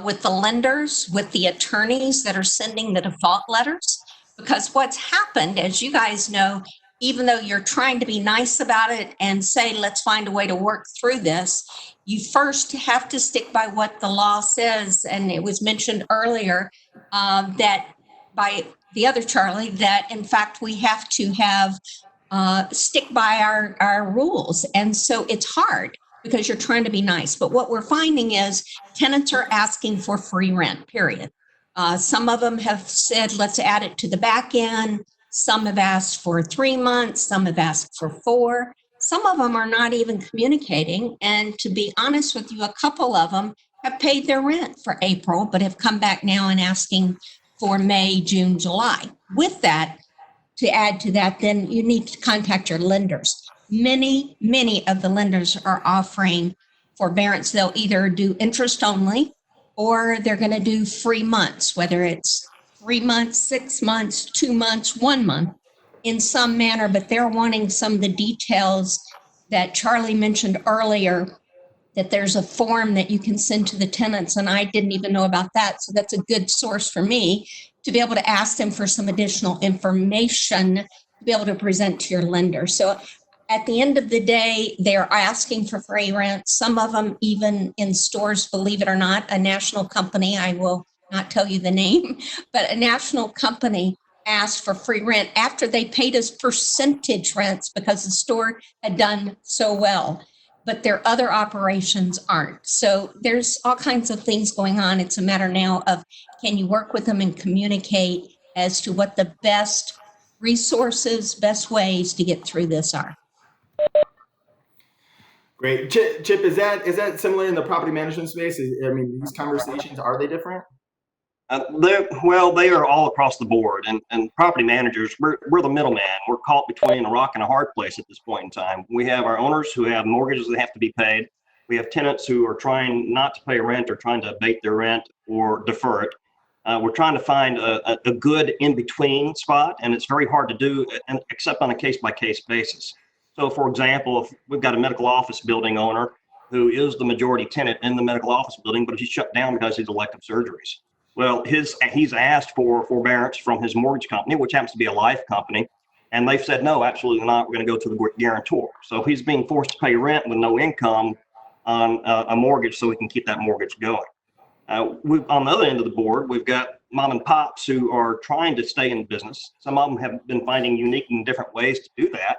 with the lenders, with the attorneys that are sending the default letters. Because what's happened, as you guys know, even though you're trying to be nice about it and say, let's find a way to work through this, you first have to stick by what the law says. And it was mentioned earlier that by the other Charlie, that in fact we have to have stick by our rules. And so it's hard because you're trying to be nice. But what we're finding is tenants are asking for free rent, period. Some of them have said, let's add it to the back end. Some have asked for 3 months. Some have asked for 4. Some of them are not even communicating. And to be honest with you, a couple of them have paid their rent for April, but have come back now and asking for May, June, July. With that, to add to that, then you need to contact your lenders. Many of the lenders are offering forbearance. They'll either do interest only, or they're going to do free months, whether it's 3 months, 6 months, 2 months, 1 month, in some manner. But they're wanting some of the details that Charlie mentioned earlier, that there's a form that you can send to the tenants, and I didn't even know about that. So that's a good source for me to be able to ask them for some additional information to be able to present to your lender. So at the end of the day, they're asking for free rent. Some of them even in stores, believe it or not, a national company, I will not tell you the name, but a national company asked for free rent after they paid us percentage rents because the store had done so well. But their other operations aren't. So there's all kinds of things going on. It's a matter now of, can you work with them and communicate as to what the best resources, best ways to get through this are. Great. Chip, is that similar in the property management space? I mean, these conversations, are they different? They are all across the board, and property managers, we're the middleman. We're caught between a rock and a hard place at this point in time. We have our owners who have mortgages that have to be paid. We have tenants who are trying not to pay rent or trying to abate their rent or defer it. We're trying to find a good in-between spot, and it's very hard to do except on a case-by-case basis. So, for example, if we've got a medical office building owner who is the majority tenant in the medical office building, but he's shut down because he's elective surgeries. Well, he's asked for forbearance from his mortgage company, which happens to be a life company, and they've said, no, absolutely not. We're going to go to the guarantor. So he's being forced to pay rent with no income on a mortgage so he can keep that mortgage going. On the other end of the board, we've got mom and pops who are trying to stay in business. Some of them have been finding unique and different ways to do that.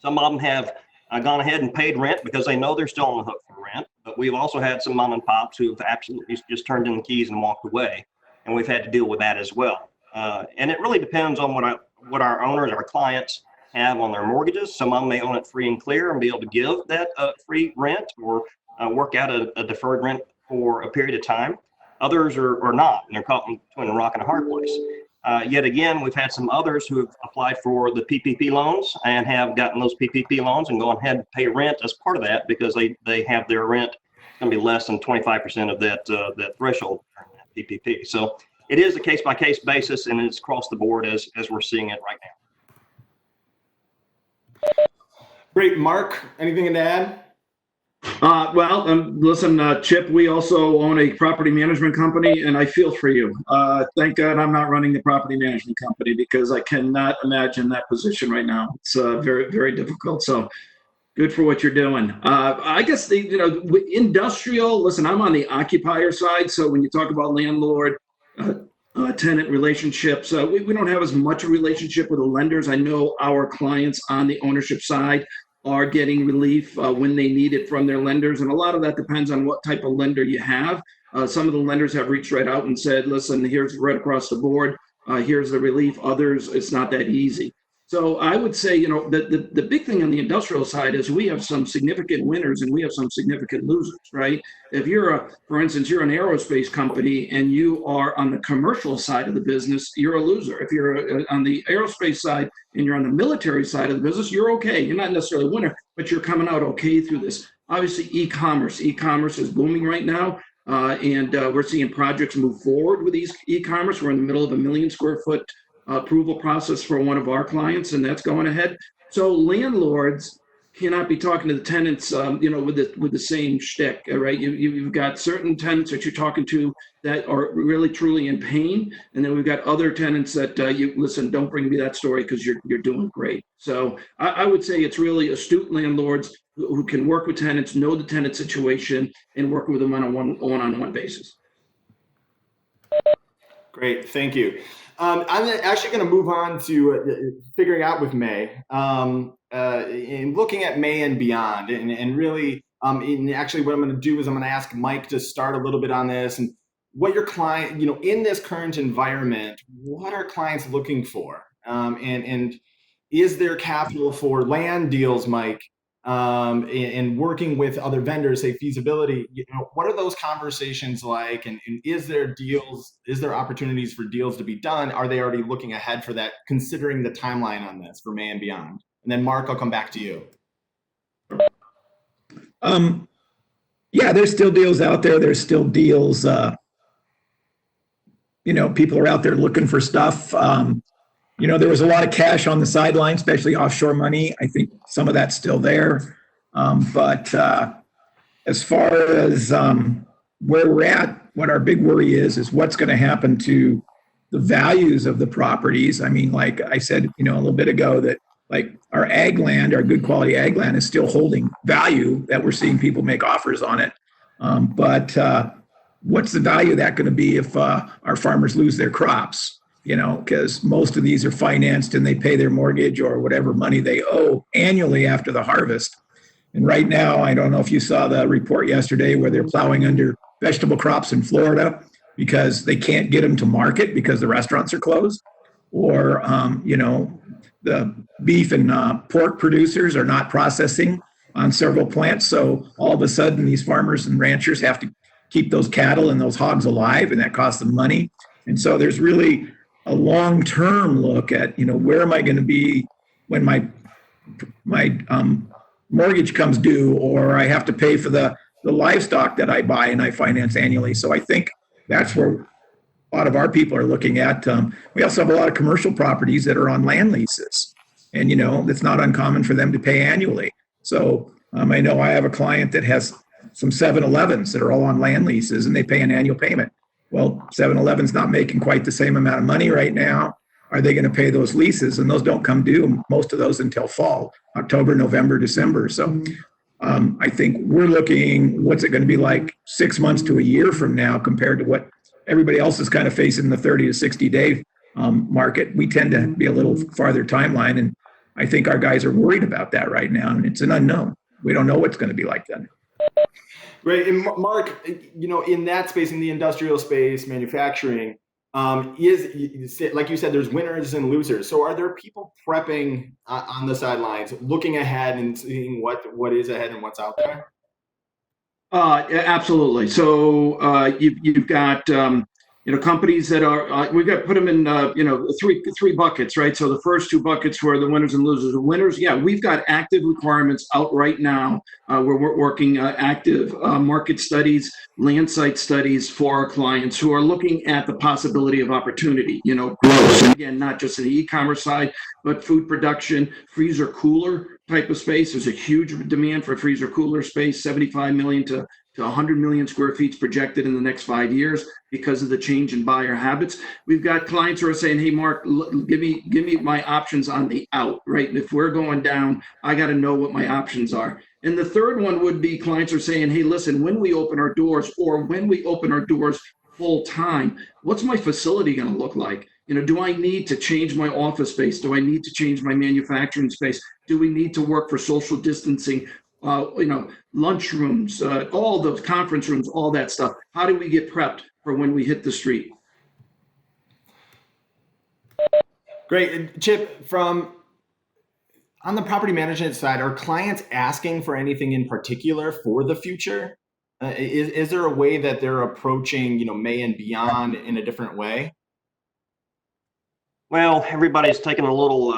Some of them have gone ahead and paid rent because they know they're still on the hook for rent. But we've also had some mom and pops who have absolutely just turned in the keys and walked away, and we've had to deal with that as well. And it really depends on what our owners, our clients, have on their mortgages. Some of them may own it free and clear and be able to give that free rent or work out a deferred rent for a period of time. Others are not, and they're caught between a rock and a hard place. Yet again, we've had some others who have applied for the PPP loans and have gotten those PPP loans and go ahead and pay rent as part of that because they have their rent going to be less than 25% of that threshold PPP. So it is a case-by-case basis, and it's across the board as we're seeing it right now. Great. Mark, anything to add? Listen, Chip, we also own a property management company, and I feel for you. Thank God I'm not running the property management company because I cannot imagine that position right now. It's very, very difficult. So good for what you're doing. I guess industrial. Listen, I'm on the occupier side, so when you talk about landlord tenant relationships, we don't have as much a relationship with the lenders. I know our clients on the ownership side are getting relief when they need it from their lenders. And a lot of that depends on what type of lender you have. Some of the lenders have reached right out and said, listen, here's right across the board. Here's the relief. Others, it's not that easy. So I would say, the big thing on the industrial side is we have some significant winners and we have some significant losers, right? If for instance, you're an aerospace company and you are on the commercial side of the business, you're a loser. If you're on the aerospace side and you're on the military side of the business, you're okay. You're not necessarily a winner, but you're coming out okay through this. Obviously, e-commerce is booming right now. And we're seeing projects move forward with these e-commerce. We're in the middle of a 1 million square foot approval process for one of our clients, and that's going ahead. So landlords cannot be talking to the tenants, with the same shtick, right? You've got certain tenants that you're talking to that are really truly in pain, and then we've got other tenants that listen. Don't bring me that story because you're doing great. So I would say it's really astute landlords who can work with tenants, know the tenant situation, and work with them on a one-on-one basis. Great, thank you. I'm actually going to move on to figuring out with May, in looking at May and beyond, and really, actually what I'm going to do is I'm going to ask Mike to start a little bit on this and what your client, in this current environment, what are clients looking for, and is there capital for land deals, Mike? And working with other vendors, say feasibility, what are those conversations like? And is there opportunities for deals to be done? Are they already looking ahead for that, considering the timeline on this for May and beyond? And then Mark, I'll come back to you. Yeah, there's still deals out there. There's still deals, people are out there looking for stuff. There was a lot of cash on the sideline, especially offshore money. I think some of that's still there. But as far as where we're at, what our big worry is what's going to happen to the values of the properties. I mean, like I said, a little bit ago, that like our ag land, our good quality ag land is still holding value, that we're seeing people make offers on it. But what's the value of that going to be if our farmers lose their crops? Because most of these are financed and they pay their mortgage or whatever money they owe annually after the harvest. And right now, I don't know if you saw the report yesterday where they're plowing under vegetable crops in Florida because they can't get them to market because the restaurants are closed. Or, the beef and pork producers are not processing on several plants. So all of a sudden, these farmers and ranchers have to keep those cattle and those hogs alive, and that costs them money. And so there's really a long-term look at, where am I going to be when my mortgage comes due, or I have to pay for the livestock that I buy and I finance annually. So I think that's where a lot of our people are looking at. We also have a lot of commercial properties that are on land leases, and it's not uncommon for them to pay annually. So I know I have a client that has some 7-Elevens that are all on land leases, and they pay an annual payment. Well, 7-Eleven's not making quite the same amount of money right now. Are they going to pay those leases? And those don't come due, most of those, until fall, October, November, December. So I think we're looking, what's it going to be like 6 months to a year from now compared to what everybody else is kind of facing, the 30 to 60 day market. We tend to be a little farther timeline. And I think our guys are worried about that right now. And it's an unknown. We don't know what's going to be like then. Right. And Mark, in that space, in the industrial space, manufacturing, like you said, there's winners and losers. So are there people prepping on the sidelines, looking ahead and seeing what is ahead and what's out there? Yeah, absolutely. So you've got companies that are we've got put them in three buckets, right? So the first two buckets were the winners and losers. The winners, yeah, we've got active requirements out right now. We're working active market studies, land site studies for our clients who are looking at the possibility of opportunity. Growth. And again, not just in the e-commerce side, but food production, freezer cooler type of space. There's a huge demand for freezer cooler space, 75 million to 100 million square feet projected in the next 5 years because of the change in buyer habits. We've got clients who are saying, "Hey, Mark, give me my options on the out." Right? If we're going down, I got to know what my options are. And the third one would be clients are saying, "Hey, listen, when we open our doors full time, what's my facility going to look like? Do I need to change my office space? Do I need to change my manufacturing space? Do we need to work for social distancing? Lunch rooms, all those conference rooms, all that stuff. How do we get prepped for when we hit the street?" Great. And Chip, from on the property management side, are clients asking for anything in particular for the future? Is there a way that they're approaching, May and beyond in a different way? Well, everybody's taking a little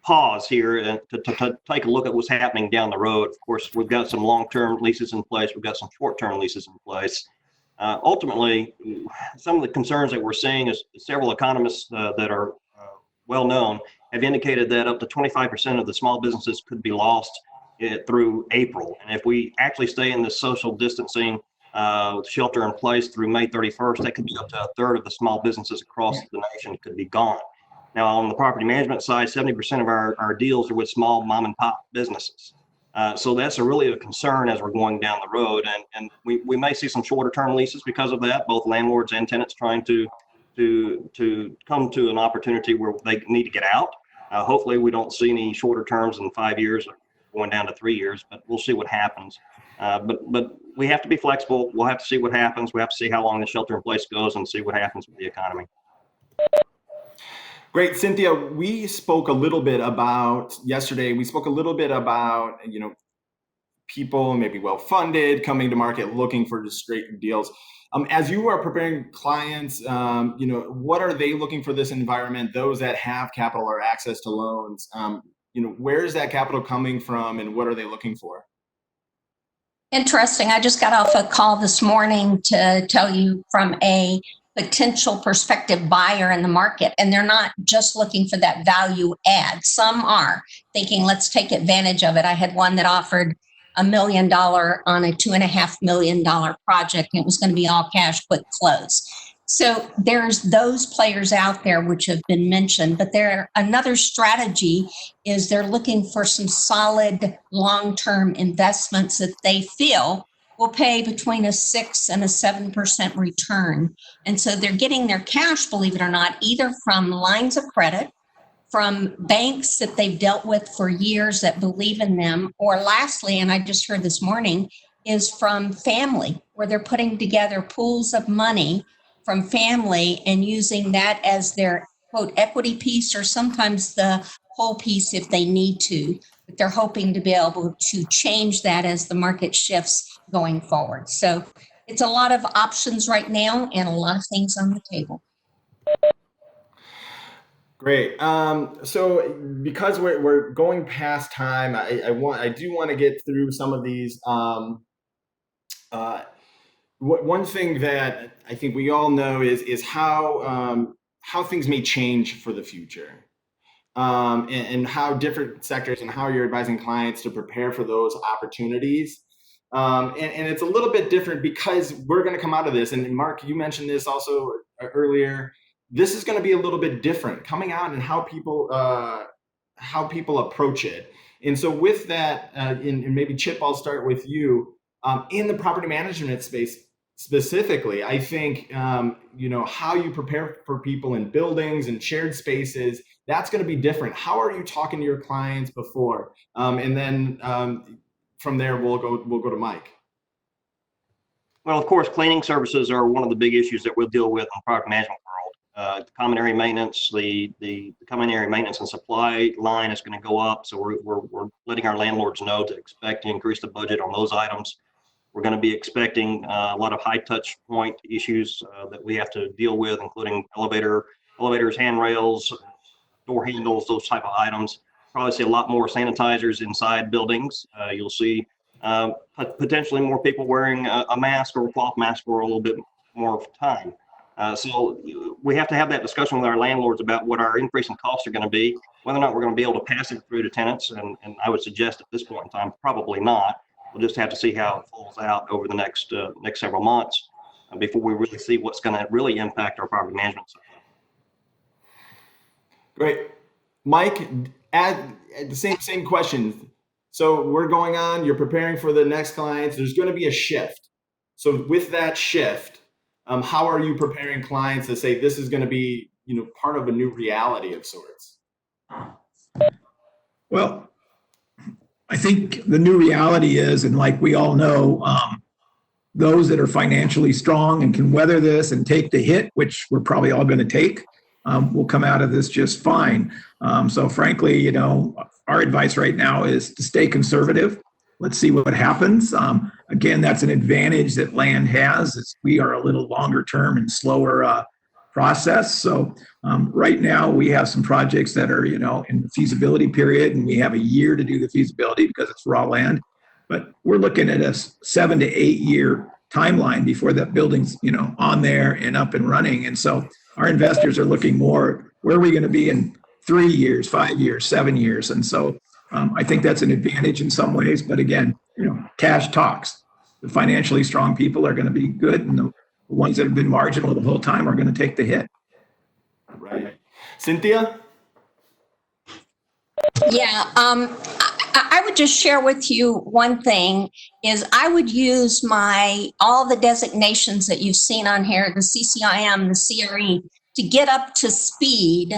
pause here to take a look at what's happening down the road. Of course, we've got some long-term leases in place. We've got some short-term leases in place. Ultimately, some of the concerns that we're seeing is several economists that are well known have indicated that up to 25% of the small businesses could be lost through April. And if we actually stay in the social distancing shelter in place through May 31st, that could be up to a third of the small businesses across the nation could be gone. Now, on the property management side, 70% of our deals are with small mom and pop businesses. So that's really a concern as we're going down the road. And we may see some shorter term leases because of that, both landlords and tenants trying to come to an opportunity where they need to get out. Hopefully we don't see any shorter terms in 5 years or going down to 3 years, but we'll see what happens. But we have to be flexible. We'll have to see what happens. We have to see how long the shelter in place goes and see what happens with the economy. Great. Cynthia, we spoke a little bit about yesterday, people maybe well-funded coming to market looking for just straight deals. As you are preparing clients, what are they looking for this environment? Those that have capital or access to loans, where is that capital coming from and what are they looking for? Interesting. I just got off a call this morning to tell you from a potential prospective buyer in the market, and they're not just looking for that value add. Some are thinking, let's take advantage of it. I had one that offered $1 million on a $2.5 million project, and it was going to be all cash, quick close. So there's those players out there which have been mentioned, but another strategy is they're looking for some solid long-term investments that they feel will pay between a 6 and a 7% return. And so they're getting their cash, believe it or not, either from lines of credit, from banks that they've dealt with for years that believe in them, or lastly, and I just heard this morning, is from family, where they're putting together pools of money from family and using that as their quote equity piece, or sometimes the whole piece if they need to. But they're hoping to be able to change that as the market shifts going forward. So it's a lot of options right now and a lot of things on the table. Great. So because we're going past time, I do want to get through some of these. One thing that I think we all know is how things may change for the future, and how different sectors and how you're advising clients to prepare for those opportunities. And it's a little bit different because we're going to come out of this. And Mark, you mentioned this also earlier. This is going to be a little bit different coming out and how people approach it. And so with that, and maybe Chip, I'll start with you. In the property management space specifically, I think, how you prepare for people in buildings and shared spaces, that's going to be different. How are you talking to your clients before? And then from there, we'll go to Mike. Well, of course, cleaning services are one of the big issues that we'll deal with in the property management world. common area maintenance, the common area maintenance and supply line is going to go up. So we're letting our landlords know to expect to increase the budget on those items. We're going to be expecting a lot of high touch point issues that we have to deal with, including elevators, handrails, door handles, those type of items. Probably see a lot more sanitizers inside buildings. You'll see potentially more people wearing a mask or a cloth mask for a little bit more of time. So we have to have that discussion with our landlords about what our increasing costs are going to be, whether or not we're going to be able to pass it through to tenants. And I would suggest at this point in time, probably not. We'll just have to see how it falls out over the next several months before we really see what's going to really impact our property management side. Great. Mike, add the same questions. So we're going on, you're preparing for the next clients. There's going to be a shift. So with that shift, how are you preparing clients to say this is going to be, part of a new reality of sorts? Well, I think the new reality is, and like we all know, those that are financially strong and can weather this and take the hit, which we're probably all going to take, will come out of this just fine. So frankly, our advice right now is to stay conservative. Let's see what happens. Again, that's an advantage that land has, is we are a little longer term and slower process. So right now we have some projects that are, in the feasibility period, and we have a year to do the feasibility because it's raw land. But we're looking at a 7 to 8 year timeline before that building's, on there and up and running. And so our investors are looking more, where are we going to be in 3 years, 5 years, 7 years? And so I think that's an advantage in some ways. But again, cash talks. The financially strong people are going to be good, and the ones that have been marginal the whole time are going to take the hit. Right. Cynthia? Yeah, I would just share with you one thing is I would use all the designations that you've seen on here, the CCIM, the CRE, to get up to speed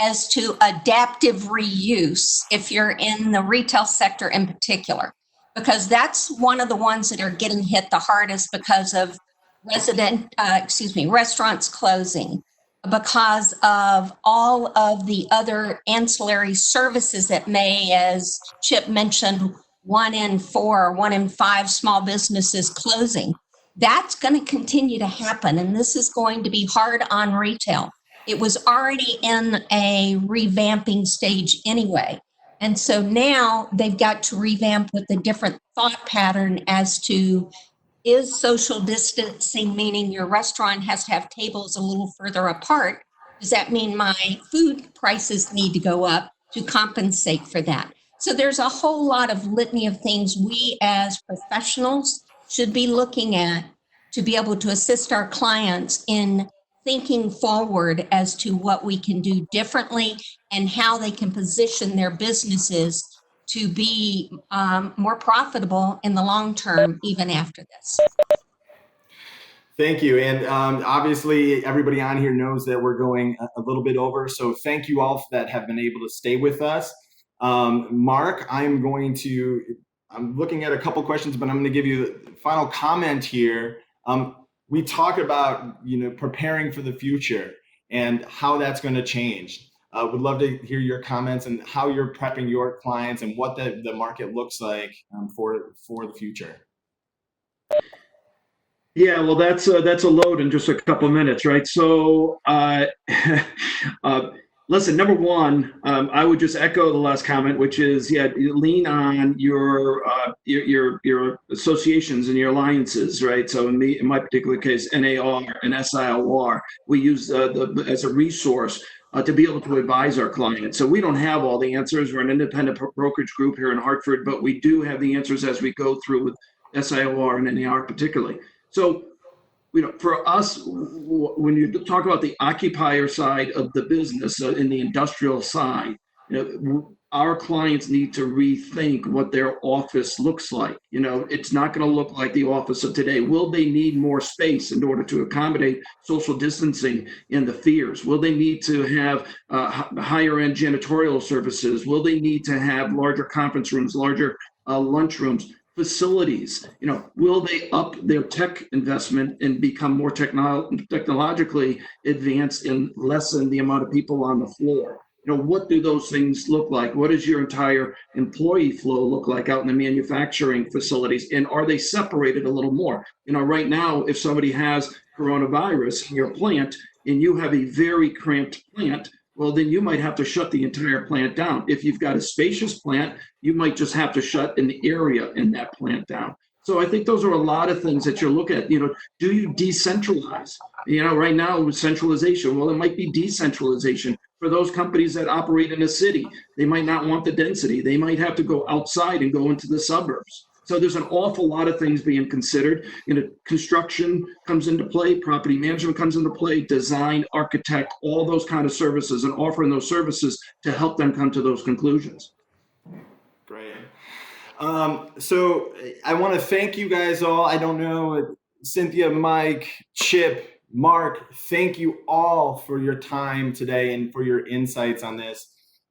as to adaptive reuse if you're in the retail sector in particular, because that's one of the ones that are getting hit the hardest because of restaurants closing, because of all of the other ancillary services that may, as Chip mentioned, 1 in 4, 1 in 5 small businesses closing. That's going to continue to happen, and this is going to be hard on retail. It was already in a revamping stage anyway. And so now they've got to revamp with a different thought pattern as to, is social distancing meaning your restaurant has to have tables a little further apart? Does that mean my food prices need to go up to compensate for that? So there's a whole lot of litany of things we as professionals should be looking at to be able to assist our clients in thinking forward as to what we can do differently and how they can position their businesses to be more profitable in the long term, even after this. Thank you. And obviously, everybody on here knows that we're going a little bit over. So thank you all that have been able to stay with us. Mark, I'm looking at a couple questions, but I'm going to give you the final comment here. We talk about, preparing for the future and how that's going to change. Would love to hear your comments and how you're prepping your clients and what the market looks like for the future. Yeah, well, that's a load in just a couple of minutes, right? So, listen, number one, I would just echo the last comment, which is, lean on your associations and your alliances, right? So in my particular case, NAR and SIOR, we use as a resource to be able to advise our clients. So we don't have all the answers. We're an independent brokerage group here in Hartford, but we do have the answers as we go through with SIOR and NAR particularly. So, for us, when you talk about the occupier side of the business, in the industrial side, our clients need to rethink what their office looks like. It's not going to look like the office of today. Will they need more space in order to accommodate social distancing in the fears? Will they need to have higher end janitorial services? Will they need to have larger conference rooms, larger lunch rooms? facilities, will they up their tech investment and become more technologically advanced and lessen the amount of people on the floor? What do those things look like? What does your entire employee flow look like out in the manufacturing facilities? And are they separated a little more? Right now, if somebody has coronavirus in your plant and you have a very cramped plant, well, then you might have to shut the entire plant down. If you've got a spacious plant, you might just have to shut an area in that plant down. So I think those are a lot of things that you look at. Do you decentralize? Right now with centralization, well, it might be decentralization for those companies that operate in a city. They might not want the density. They might have to go outside and go into the suburbs. So there's an awful lot of things being considered. Construction comes into play, property management comes into play, design, architect, all those kind of services, and offering those services to help them come to those conclusions. Great. So I want to thank you guys all. I don't know, Cynthia, Mike, Chip, Mark, thank you all for your time today and for your insights on this.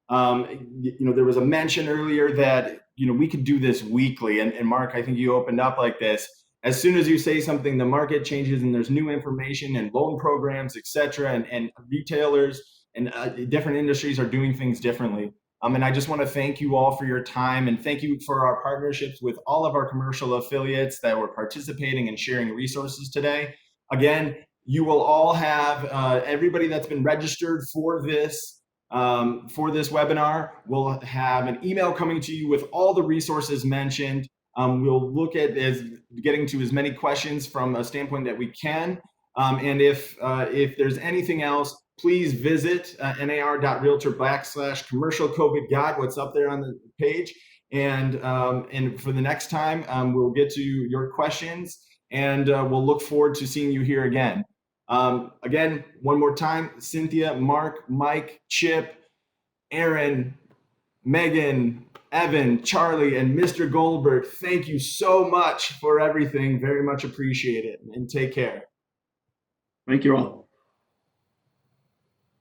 There was a mention earlier that, we could do this weekly. And Mark, I think you opened up like this. As soon as you say something, the market changes and there's new information and loan programs, et cetera, and retailers and different industries are doing things differently. And I just want to thank you all for your time and thank you for our partnerships with all of our commercial affiliates that were participating and sharing resources today. Again, you will all have everybody that's been registered for this webinar will have an email coming to you with all the resources mentioned. We'll look at getting to as many questions from a standpoint that we can. And if there's anything else, please visit nar.realtor/commercial COVID guide, what's up there on the page. And for the next time, we'll get to your questions and we'll look forward to seeing you here again. Again, one more time, Cynthia, Mark, Mike, Chip, Aaron, Megan, Evan, Charlie, and Mr. Goldberg, thank you so much for everything. Very much appreciate it. And take care. Thank you all.